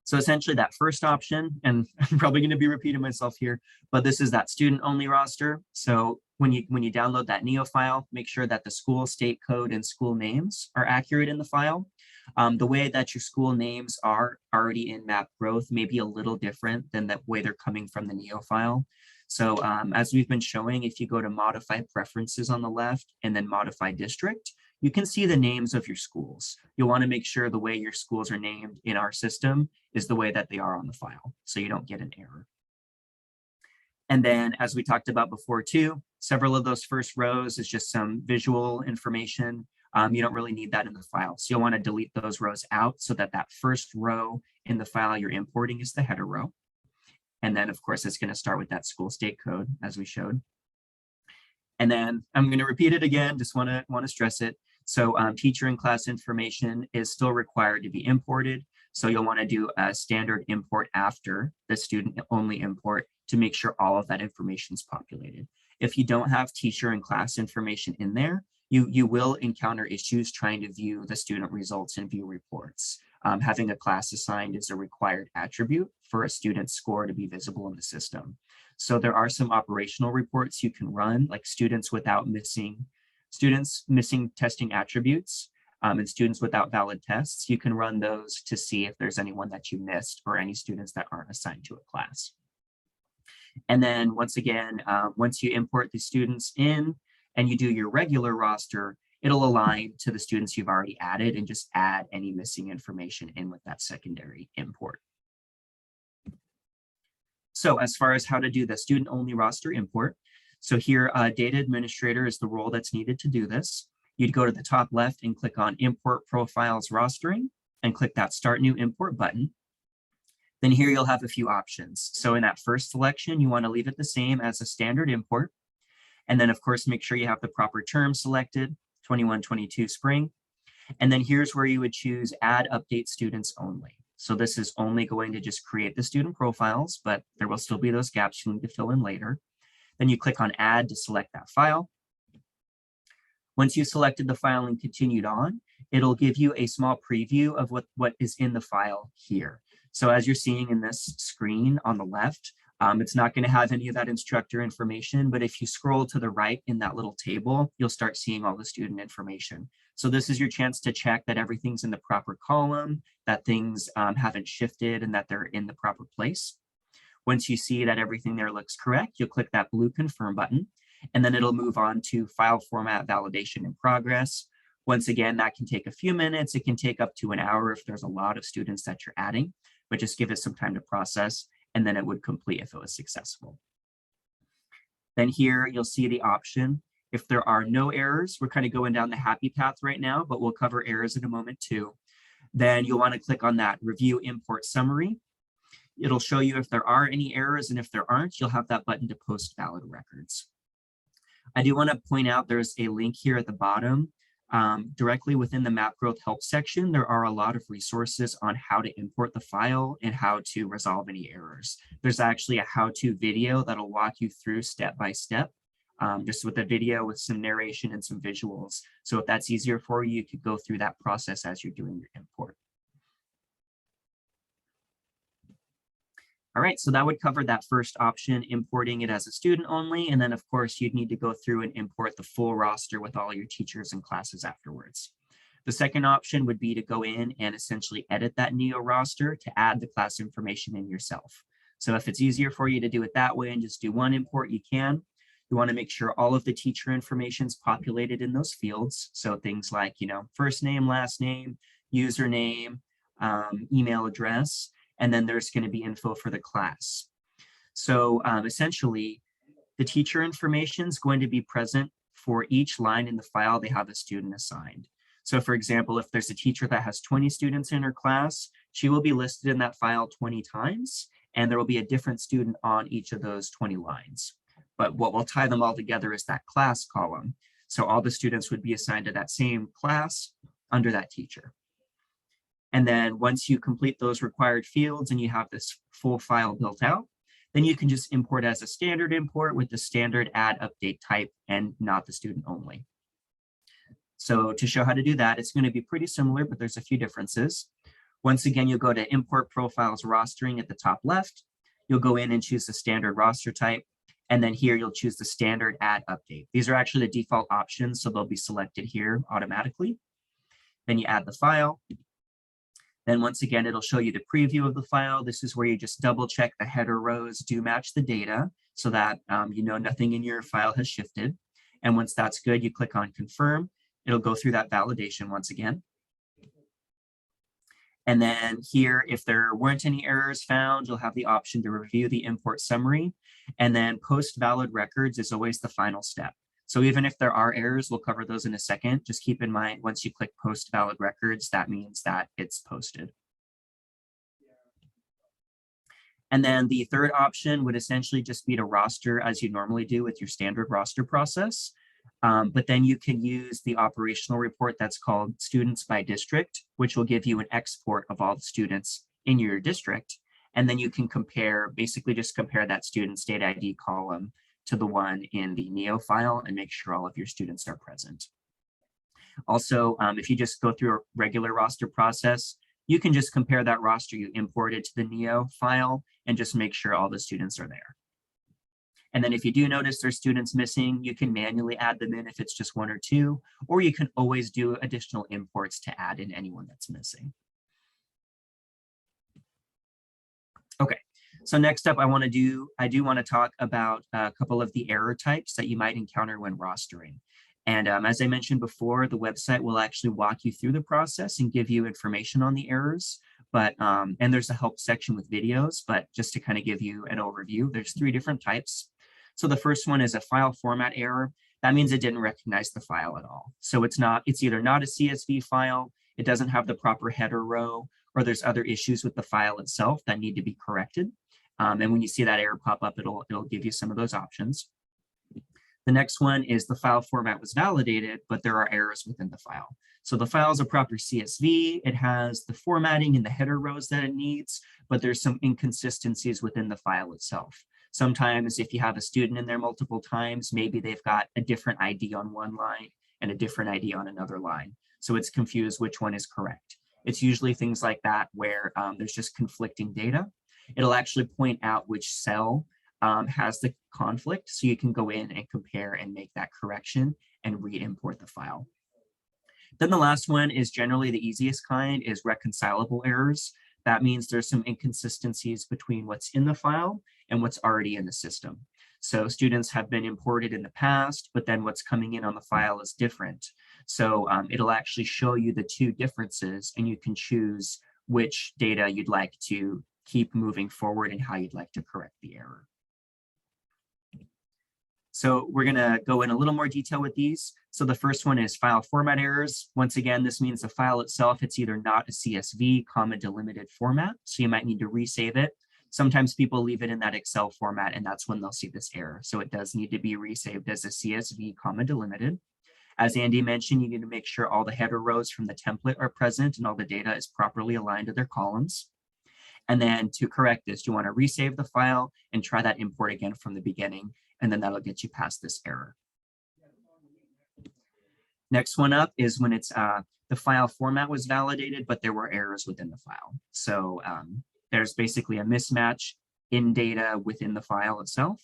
So essentially that first option, and I'm probably going to be repeating myself here, but this is that student only roster. So when you download that NEO file, make sure that the school state code and school names are accurate in the file. The way that your school names are already in MapGrowth may be a little different than the way they're coming from the NEO file. So as we've been showing, if you go to modify preferences on the left and then modify district, you can see the names of your schools. You'll want to make sure the way your schools are named in our system is the way that they are on the file, so you don't get an error. And then, as we talked about before too, several of those first rows is just some visual information. You don't really need that in the file. So you'll want to delete those rows out so that that first row in the file you're importing is the header row. And then of course, it's going to start with that school state code as we showed. And then I'm going to repeat it again, just want to stress it. So teacher and class information is still required to be imported. So you'll want to do a standard import after the student only import to make sure all of that information is populated. If you don't have teacher and class information in there, you will encounter issues trying to view the student results and view reports. Having a class assigned is a required attribute for a student's score to be visible in the system. So there are some operational reports you can run, like students missing testing attributes and students without valid tests. You can run those to see if there's anyone that you missed or any students that aren't assigned to a class. And then once again, once you import the students in and you do your regular roster, it'll align to the students you've already added and just add any missing information in with that secondary import. So as far as how to do the student only roster import, so here data administrator is the role that's needed to do this. You'd go to the top left and click on import profiles rostering and click that start new import button. Then here you'll have a few options. So in that first selection, you want to leave it the same as a standard import. And then of course, make sure you have the proper term selected, 21-22 spring. And then here's where you would choose add update students only. So this is only going to just create the student profiles, but there will still be those gaps you need to fill in later. Then you click on add to select that file. Once you selected the file and continued on, it'll give you a small preview of what is in the file here. So as you're seeing in this screen on the left, it's not going to have any of that instructor information, but if you scroll to the right in that little table, you'll start seeing all the student information. So this is your chance to check that everything's in the proper column, that things haven't shifted, and that they're in the proper place. Once you see that everything there looks correct, you'll click that blue confirm button, and then it'll move on to file format validation in progress. Once again, that can take a few minutes. It can take up to an hour if there's a lot of students that you're adding, but just give it some time to process, and then it would complete if it was successful. Then here you'll see the option. If there are no errors, we're kind of going down the happy path right now, but we'll cover errors in a moment too. Then you'll want to click on that review import summary. It'll show you if there are any errors, and if there aren't, you'll have that button to post valid records. I do want to point out there's a link here at the bottom. Directly within the Map Growth Help section, there are a lot of resources on how to import the file and how to resolve any errors. There's actually a how-to video that'll walk you through step by step, just with a video with some narration and some visuals. So if that's easier for you, you could go through that process as you're doing your import. All right, so that would cover that first option, importing it as a student only. And then of course, you'd need to go through and import the full roster with all your teachers and classes afterwards. The second option would be to go in and essentially edit that NEO roster to add the class information in yourself. So if it's easier for you to do it that way and just do one import, you can. You want to make sure all of the teacher information is populated in those fields. So things like, first name, last name, username, email address. And then there's going to be info for the class. So essentially, the teacher information is going to be present for each line in the file they have a student assigned. So for example, if there's a teacher that has 20 students in her class, she will be listed in that file 20 times, and there will be a different student on each of those 20 lines. But what will tie them all together is that class column. So all the students would be assigned to that same class under that teacher. And then once you complete those required fields and you have this full file built out, then you can just import as a standard import with the standard add update type and not the student only. So to show how to do that, it's going to be pretty similar, but there's a few differences. Once again, you'll go to import profiles rostering at the top left. You'll go in and choose the standard roster type. And then here you'll choose the standard add update. These are actually the default options, so they'll be selected here automatically. Then you add the file. Then once again, it'll show you the preview of the file. This is where you just double check the header rows do match the data so that nothing in your file has shifted. And once that's good, you click on confirm. It'll go through that validation once again. And then here, if there weren't any errors found, you'll have the option to review the import summary. And then post valid records is always the final step. So even if there are errors, we'll cover those in a second. Just keep in mind, once you click post valid records, that means that it's posted. And then the third option would essentially just be to roster as you normally do with your standard roster process. But then you can use the operational report that's called students by district, which will give you an export of all the students in your district. And then you can basically just compare that student state ID column to the one in the NEO file and make sure all of your students are present. Also, if you just go through a regular roster process, you can just compare that roster you imported to the NEO file and just make sure all the students are there. And then if you do notice there's students missing, you can manually add them in if it's just one or two, or you can always do additional imports to add in anyone that's missing. Okay. So next up, I do want to talk about a couple of the error types that you might encounter when rostering. And as I mentioned before, the website will actually walk you through the process and give you information on the errors. But and there's a help section with videos, but just to kind of give you an overview, there's 3 different types. So the first one is a file format error. That means it didn't recognize the file at all. So it's either not a CSV file, it doesn't have the proper header row, or there's other issues with the file itself that need to be corrected. And when you see that error pop up, it'll give you some of those options. The next one is the file format was validated, but there are errors within the file. So the file is a proper CSV. It has the formatting and the header rows that it needs, but there's some inconsistencies within the file itself. Sometimes if you have a student in there multiple times, maybe they've got a different ID on one line and a different ID on another line. So it's confused which one is correct. It's usually things like that where there's just conflicting data. It'll actually point out which cell has the conflict, so you can go in and compare and make that correction and re-import the file. Then the last one is generally the easiest kind, is reconcilable errors. That means there's some inconsistencies between what's in the file and what's already in the system. So students have been imported in the past, but then what's coming in on the file is different. So it'll actually show you the two differences, and you can choose which data you'd like to keep moving forward and how you'd like to correct the error. So we're going to go in a little more detail with these. So the first one is file format errors. Once again, this means the file itself, it's either not a CSV, comma delimited format, so you might need to resave it. Sometimes people leave it in that Excel format, and that's when they'll see this error. So it does need to be resaved as a CSV, comma delimited. As Andy mentioned, you need to make sure all the header rows from the template are present and all the data is properly aligned to their columns. And then to correct this, you want to resave the file and try that import again from the beginning, and then that'll get you past this error. Next one up is when it's the file format was validated, but there were errors within the file. So there's basically a mismatch in data within the file itself.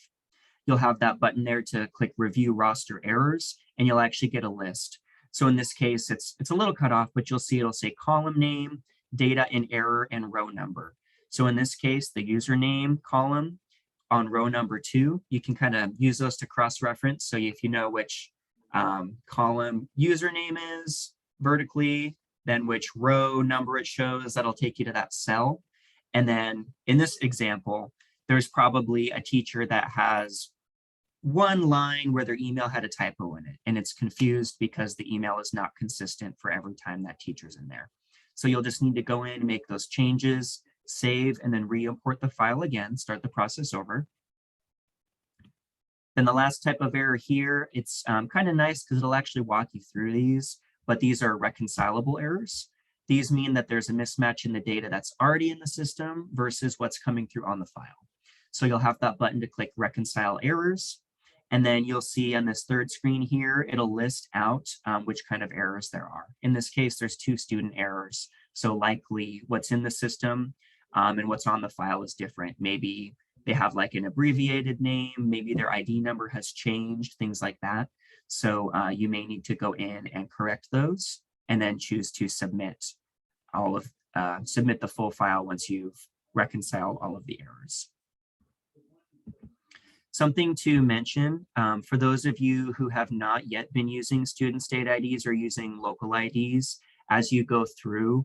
You'll have that button there to click review roster errors, and you'll actually get a list. So in this case, it's a little cut off, but you'll see it'll say column name, data in error, and row number. So in this case, the username column on row number 2, you can kind of use those to cross-reference. So if you know which column username is vertically, then which row number it shows, that'll take you to that cell. And then in this example, there's probably a teacher that has one line where their email had a typo in it, and it's confused because the email is not consistent for every time that teacher's in there. So you'll just need to go in and make those changes, save, and then re-import the file again, start the process over. Then the last type of error here, it's kind of nice because it'll actually walk you through these, but these are reconcilable errors. These mean that there's a mismatch in the data that's already in the system versus what's coming through on the file. So you'll have that button to click reconcile errors. And then you'll see on this third screen here, it'll list out which kind of errors there are. In this case, there's 2 student errors. So likely what's in the system and what's on the file is different. Maybe they have like an abbreviated name, maybe their ID number has changed, things like that. So you may need to go in and correct those and then choose to submit submit the full file once you've reconciled all of the errors. Something to mention for those of you who have not yet been using student state IDs or using local IDs, as you go through,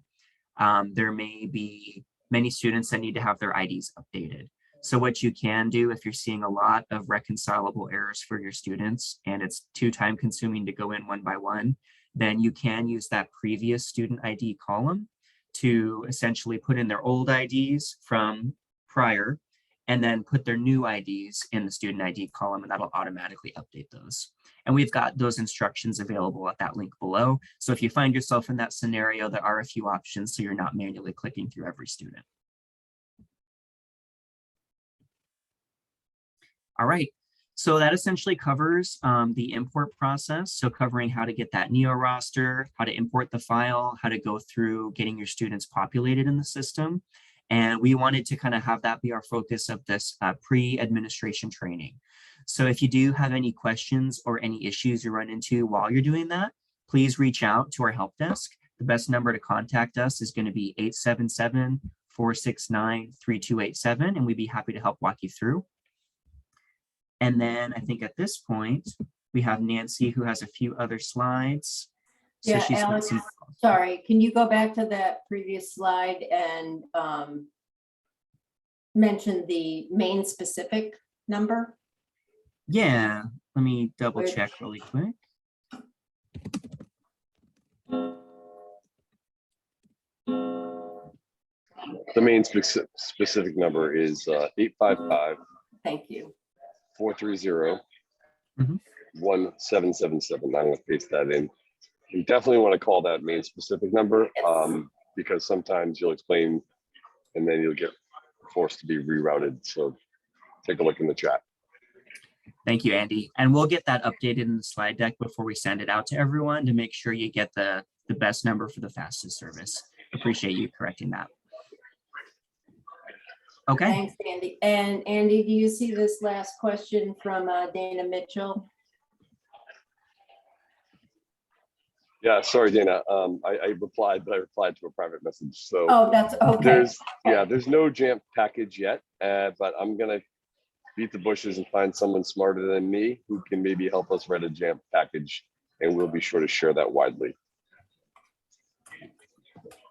there may be many students that need to have their IDs updated. So what you can do if you're seeing a lot of reconcilable errors for your students and it's too time consuming to go in one by one, then you can use that previous student ID column to essentially put in their old IDs from prior and then put their new IDs in the student ID column, and that'll automatically update those. And we've got those instructions available at that link below. So if you find yourself in that scenario, there are a few options so you're not manually clicking through every student. All right, so that essentially covers the import process. So covering how to get that NWEA roster, how to import the file, how to go through getting your students populated in the system. And we wanted to kind of have that be our focus of this pre-administration training. So if you do have any questions or any issues you run into while you're doing that, please reach out to our help desk. The best number to contact us is going to be 877-469-3287, and we'd be happy to help walk you through. And then I think at this point, we have Nancy who has a few other slides. So Yeah, she's Alex, sorry, can you go back to that previous slide and mention the main specific number? Yeah, let me double check really quick. The main specific number is 855. Thank you. 430 Mhm. 1777. I'm going to paste that in. You definitely want to call that main specific number because sometimes you'll explain and then you'll get forced to be rerouted. So take a look in the chat. Thank you, Andy. And we'll get that updated in the slide deck before we send it out to everyone to make sure you get the the best number for the fastest service. Appreciate you correcting that. Okay. Thanks, Andy. And Andy, do you see this last question from Dana Mitchell? Yeah, sorry, Dana. I replied, but I replied to a private message. So Oh, that's okay. there's no JAMP package yet, but I'm gonna beat the bushes and find someone smarter than me who can maybe help us write a JAMP package, and we'll be sure to share that widely.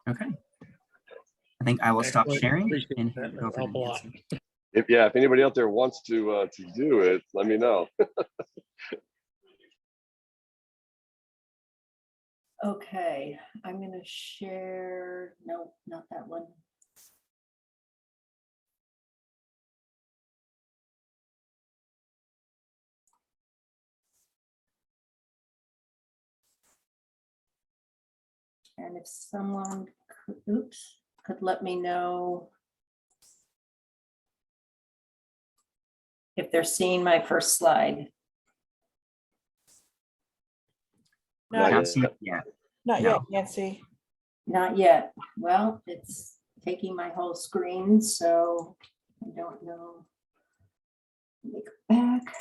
Okay. I think I will stop Excellent. sharing Appreciate and that. hand it That'll over to help a lot. Nancy. If anybody out there wants to do it, let me know. Okay, I'm gonna share, no, not that one. And if someone could let me know if they're seeing my first slide. Not Can't yet. see it yet. Not No. yet, Nancy. Not yet. Well, it's taking my whole screen, so I don't know. Let me go back.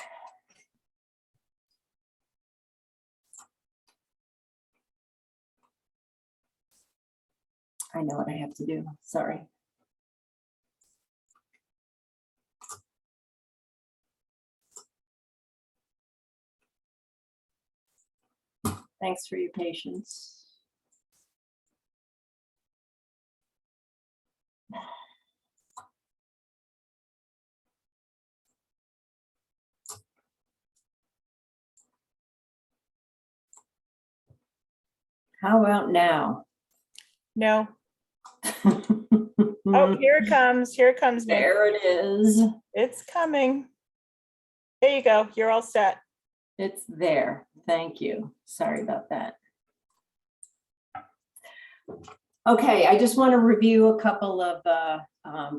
I know what I have to do. Sorry. Thanks for your patience. How about now? No. Oh, here it comes. Here it comes, Nick. There it is. It's coming. There you go. You're all set. It's there. Thank you. Sorry about that. Okay, I just want to review a couple of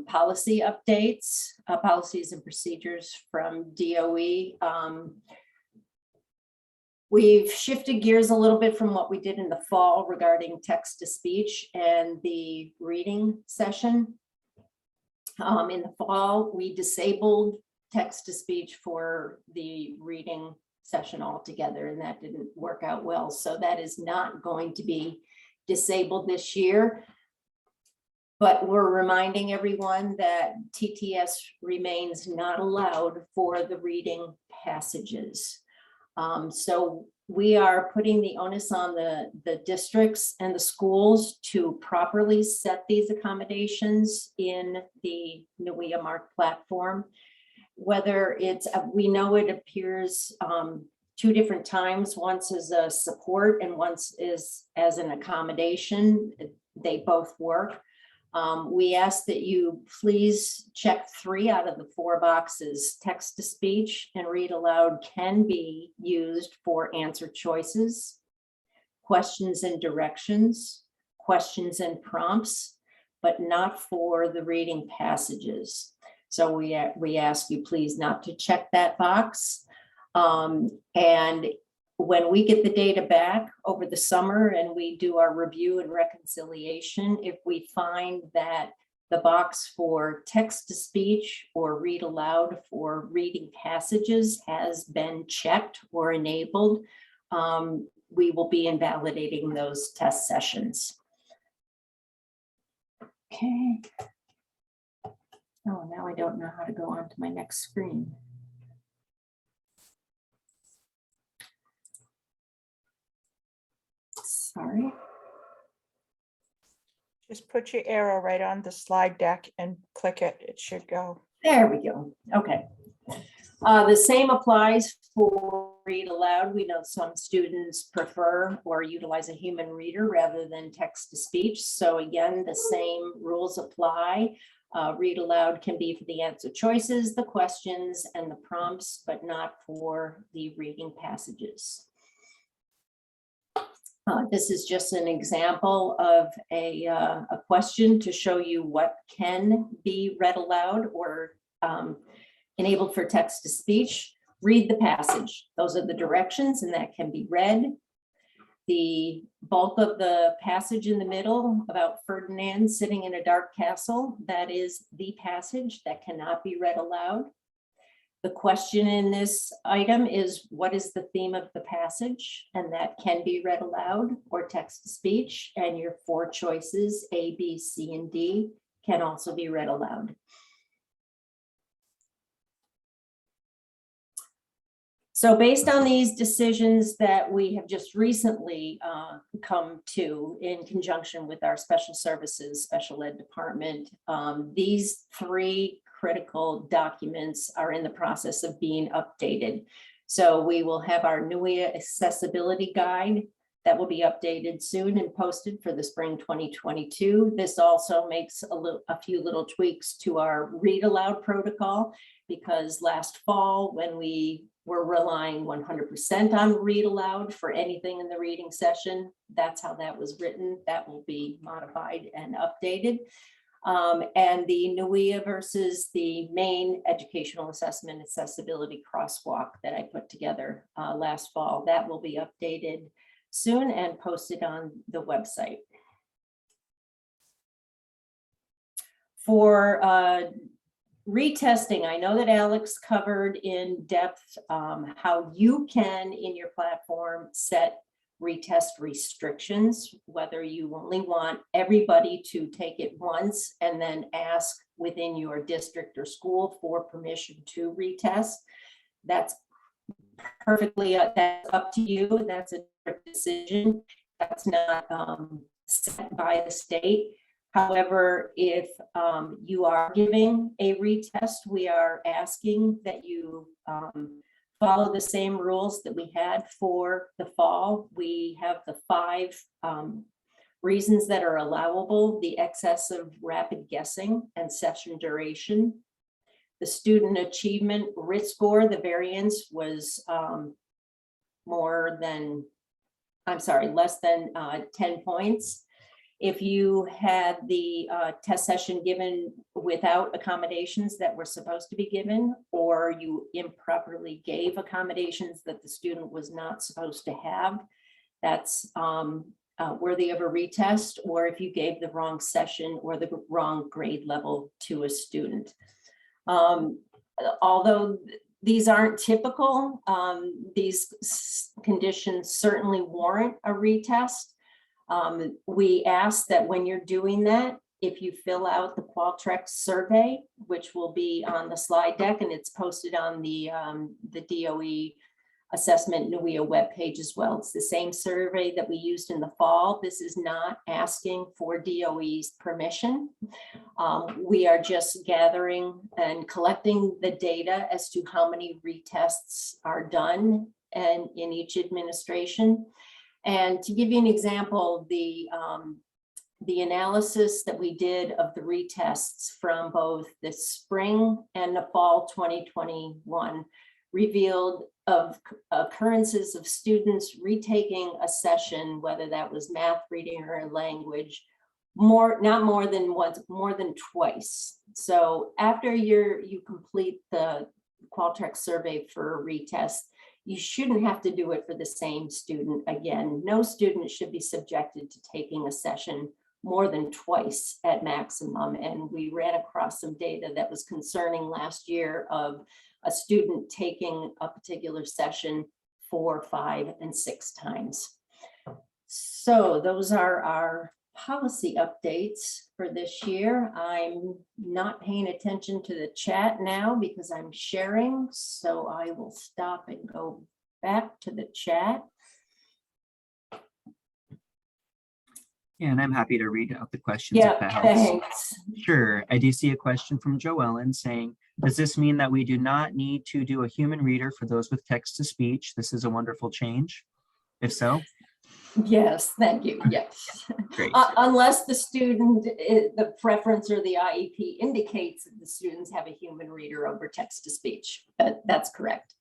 policy updates, policies and procedures from DOE. We've shifted gears a little bit from what we did in the fall regarding text to speech and the reading session. In the fall, we disabled text to speech for the reading session altogether, and that didn't work out well. So that is not going to be disabled this year. But we're reminding everyone that TTS remains not allowed for the reading passages. So we are putting the onus on the districts and the schools to properly set these accommodations in the NWEA MARC platform. Whether it's, we know it appears two different times, once as a support and once is as an accommodation. They both work. We ask that you please check 3 out of the 4 boxes. Text to speech and read aloud can be used for answer choices, questions and directions, questions and prompts, but not for the reading passages. So we ask you please not to check that box. And when we get the data back over the summer and we do our review and reconciliation, if we find that the box for text to speech or read aloud for reading passages has been checked or enabled, we will be invalidating those test sessions. Okay. Oh, now I don't know how to go on to my next screen. Sorry. Just put your arrow right on the slide deck and click it. It should go. There we go. Okay. The same applies for read aloud. We know some students prefer or utilize a human reader rather than text to speech. So again, the same rules apply. Read aloud can be for the answer choices, the questions, and the prompts, but not for the reading passages. This is just an example of a question to show you what can be read aloud or enabled for text to speech. Read the passage. Those are the directions, and that can be read. The bulk of the passage in the middle about Ferdinand sitting in a dark castle, that is the passage that cannot be read aloud. The question in this item is, what is the theme of the passage? And that can be read aloud or text to speech. And your 4 choices, A, B, C, and D, can also be read aloud. So based on these decisions that we have just recently come to in conjunction with our special services, special ed department, these 3 critical documents are in the process of being updated. So we will have our NWEA accessibility guide that will be updated soon and posted for the spring 2022. This also makes a few little tweaks to our read aloud protocol, because last fall, when we were relying 100% on read aloud for anything in the reading session, that's how that was written. That will be modified and updated. And the NWEA versus the main educational assessment accessibility crosswalk that I put together last fall, that will be updated soon and posted on the website. For retesting, I know that Alex covered in depth how you can in your platform set retest restrictions, whether you only want everybody to take it once and then ask within your district or school for permission to retest. That's perfectly that's up to you. That's a decision. That's not set by the state. However, if you are giving a retest, we are asking that you follow the same rules that we had for the fall. We have the 5 reasons that are allowable: the excess of rapid guessing and session duration. The student achievement risk score, the variance was less than 10 points. If you had the test session given without accommodations that were supposed to be given, or you improperly gave accommodations that the student was not supposed to have, that's worthy of a retest, or if you gave the wrong session or the wrong grade level to a student. Although these aren't typical, these conditions certainly warrant a retest. We ask that when you're doing that, if you fill out the Qualtrics survey, which will be on the slide deck, and it's posted on the DOE assessment NWEA webpage as well. It's the same survey that we used in the fall. This is not asking for DOE's permission. We are just gathering and collecting the data as to how many retests are done and in each administration. And to give you an example, the analysis that we did of the retests from both the spring and the fall 2021 revealed of occurrences of students retaking a session, whether that was math, reading, or language, not more than once, more than twice. So after you complete the Qualtrics survey for a retest, you shouldn't have to do it for the same student again. No student should be subjected to taking a session more than twice at maximum. And we ran across some data that was concerning last year of a student taking a particular session 4, 5, and 6 times. So those are our policy updates for this year. I'm not paying attention to the chat now because I'm sharing, so I will stop and go back to the chat. Yeah, and I'm happy to read out the questions if that helps. Thanks. Sure. I do see a question from Joellen saying, does this mean that we do not need to do a human reader for those with text to speech? This is a wonderful change. If so? Yes, thank you. Yes. Great. Unless the student, the preference or the IEP indicates that the students have a human reader over text to speech. That's correct.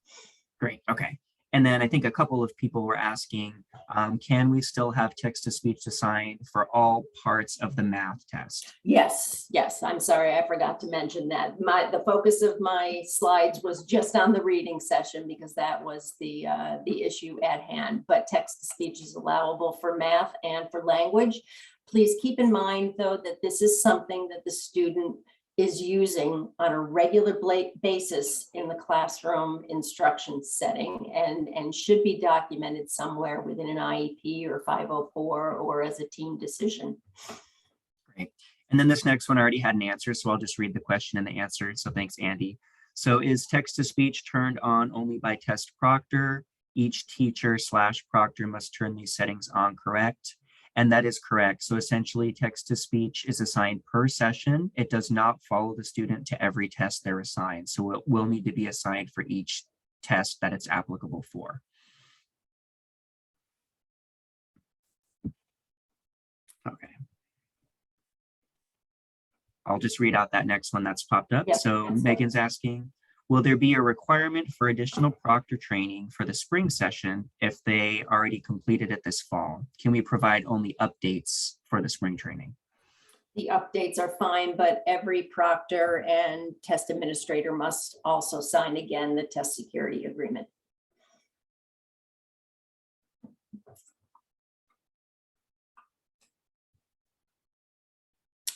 Great. Okay. And then I think a couple of people were asking, can we still have text-to-speech assigned for all parts of the math test? Yes, yes, I'm sorry, I forgot to mention that. The focus of my slides was just on the reading session because that was the issue at hand, but text-to-speech is allowable for math and for language. Please keep in mind, though, that this is something that the student is using on a regular basis in the classroom instruction setting and should be documented somewhere within an IEP or 504 or as a team decision. Great. And then this next one already had an answer, so I'll just read the question and the answer. So thanks, Andy. So is text-to-speech turned on only by test proctor? Each teacher/proctor must turn these settings on, correct? And that is correct. So essentially text-to-speech is assigned per session. It does not follow the student to every test they're assigned. So it will need to be assigned for each test that it's applicable for. Okay. I'll just read out that next one that's popped up. Yep, So that's Megan's asking, will there be a requirement for additional proctor training for the spring session if they already completed it this fall? Can we provide only updates for the spring training? The updates are fine, but every proctor and test administrator must also sign again the test security agreement.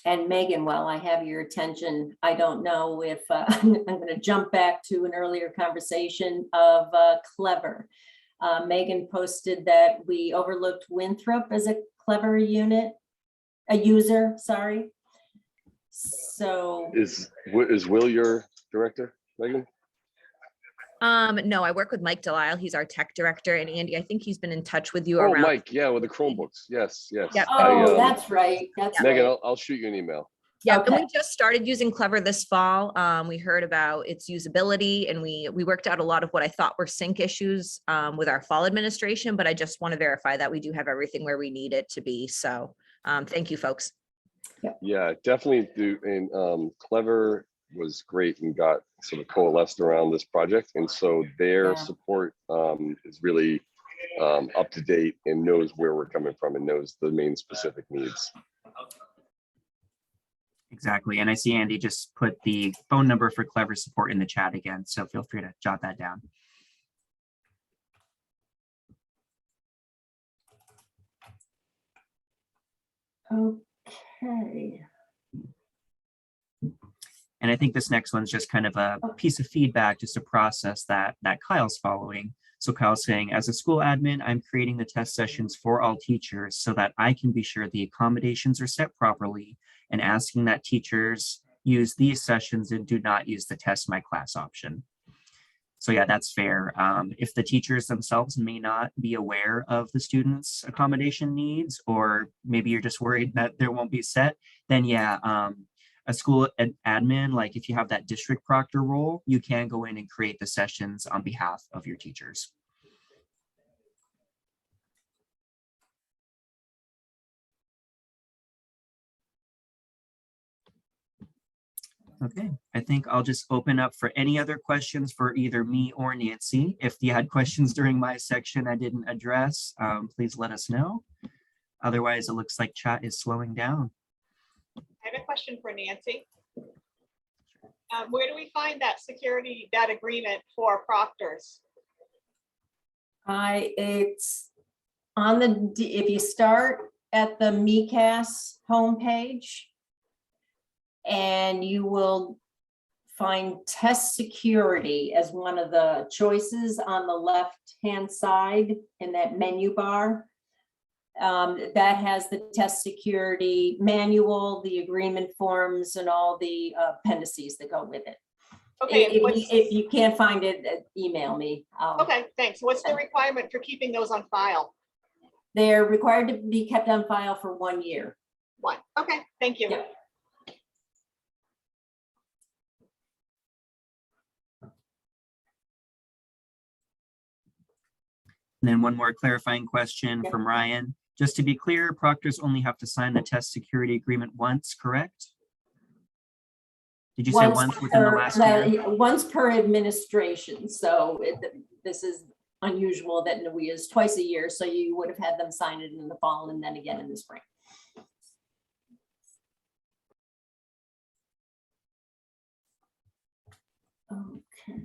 And Megan, while I have your attention, I don't know if I'm going to jump back to an earlier conversation of Clever. Megan posted that we overlooked Winthrop as a Clever user, sorry. So Is Will your director, Megan? No, I work with Mike Delisle. He's our tech director. And Andy, I think he's been in touch with you Oh, around. Mike, yeah, with the Chromebooks. Yes, yes. Yep. oh, that's right. That's Megan, right. I'll shoot you an email. Yeah, Okay. and we just started using Clever this fall. We heard about its usability and we worked out a lot of what I thought were sync issues with our fall administration, but I just want to verify that we do have everything where we need it to be. So thank you, folks. Yeah, definitely do. And Clever was great and got sort of coalesced around this project. And so their Yeah. support is really up to date and knows where we're coming from and knows the main specific needs. Exactly. And I see Andy just put the phone number for Clever support in the chat again. So feel free to jot that down. Okay. And I think this next one's just kind of a piece of feedback, just a process that Kyle's following. So Kyle's saying, as a school admin, I'm creating the test sessions for all teachers so that I can be sure the accommodations are set properly and asking that teachers use these sessions and do not use the test my class option. So yeah, that's fair. If the teachers themselves may not be aware of the students' accommodation needs, or maybe you're just worried that there won't be set, then yeah, a school admin, like if you have that district proctor role, you can go in and create the sessions on behalf of your teachers. Okay, I think I'll just open up for any other questions for either me or Nancy. If you had questions during my section I didn't address, please let us know. Otherwise, it looks like chat is slowing down. I have a question for Nancy. Where do we find that agreement for proctors? It's on if you start at the MECAS homepage, and you will find test security as one of the choices on the left-hand side in that menu bar. That has the test security manual, the agreement forms, and all the appendices that go with it. Okay, If you can't find it, email me. Okay, thanks. What's the requirement for keeping those on file? They're required to be kept on file for 1 year. One. Okay, thank you. Yep. And then one more clarifying question Yep. from Ryan. Just to be clear, proctors only have to sign the test security agreement once, correct? Did you say once within the last year? Once per administration. So this is unusual that NWEA is twice a year, so you would have had them sign it in the fall and then again in the spring. Okay.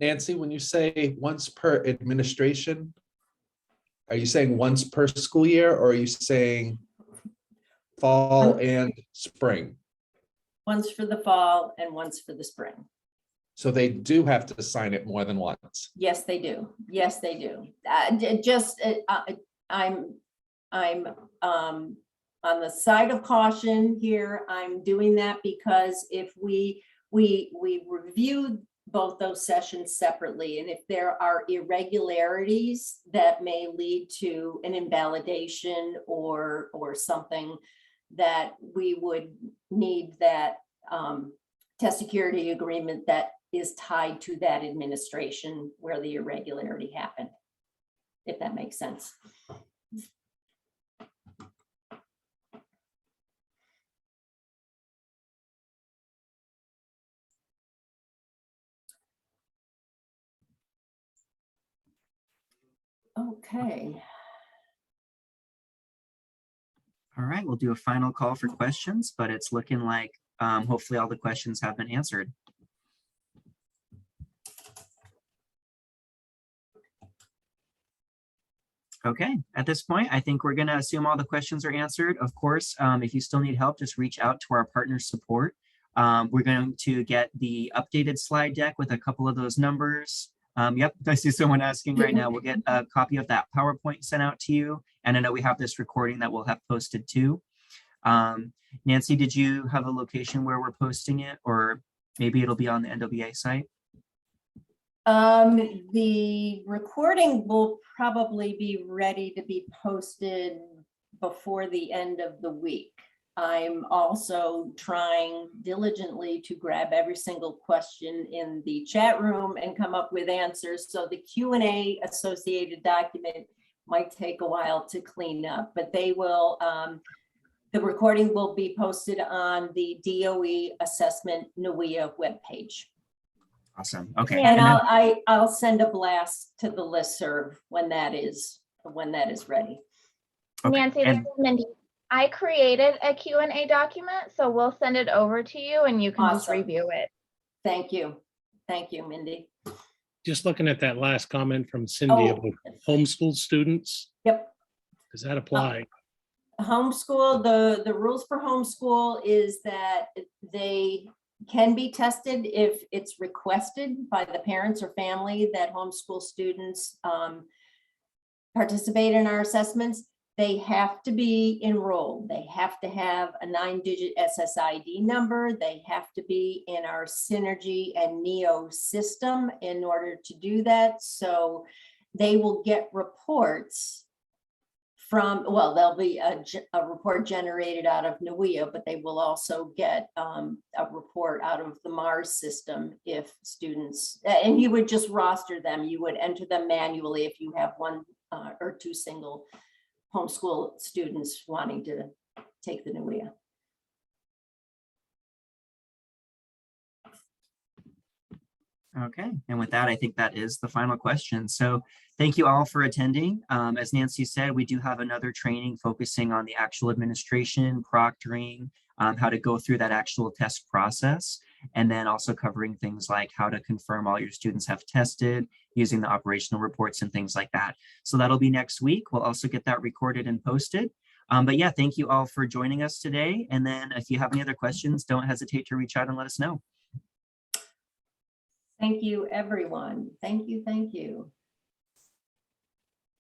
Nancy, when you say once per administration, are you saying once per school year, or are you saying fall and spring? Once for the fall and once for the spring. So they do have to sign it more than once. Yes, they do. Yes, they do. I'm on the side of caution here. I'm doing that because if we reviewed both those sessions separately, and if there are irregularities that may lead to an invalidation or something, that we would need that test security agreement that is tied to that administration where the irregularity happened, if that makes sense. Okay. All right, we'll do a final call for questions, but it's looking like hopefully all the questions have been answered. Okay, at this point, I think we're going to assume all the questions are answered. Of course, if you still need help, just reach out to our partner support. We're going to get the updated slide deck with a couple of those numbers. Yep, I see someone asking right now. We'll get a copy of that PowerPoint sent out to you. And I know we have this recording that we'll have posted too. Nancy, did you have a location where we're posting it, or maybe it'll be on the NWEA site? The recording will probably be ready to be posted before the end of the week. I'm also trying diligently to grab every single question in the chat room and come up with answers. So the Q&A associated document might take a while to clean up, but they will, the recording will be posted on the DOE assessment NWEA webpage. Awesome. Okay. And then- I'll send a blast to the listserv when that is ready. okay, Nancy, this and- is Mindy. I created a Q&A document, so we'll send it over to you and you can just Awesome. review it. Thank you. Thank you, Mindy. Just looking at that last comment from Cindy Oh. about homeschool students, Yep. does that apply? Homeschool, the rules for homeschool is that they can be tested if it's requested by the parents or family that homeschool students participate in our assessments. They have to be enrolled. They have to have a 9-digit SSID number. They have to be in our Synergy and NEO system in order to do that. So they will get reports from, well, there'll be a report generated out of NWEA, but they will also get a report out of the MARS system if students, and you would just roster them. You would enter them manually if you have one or two single homeschool students wanting to take the NWEA. Okay, and with that, I think that is the final question. So thank you all for attending. As Nancy said, we do have another training focusing on the actual administration, proctoring, how to go through that actual test process, and then also covering things like how to confirm all your students have tested, using the operational reports and things like that. So that'll be next week. We'll also get that recorded and posted. But yeah, thank you all for joining us today. And then if you have any other questions, don't hesitate to reach out and let us know. Thank you, everyone. Thank you. Thank you.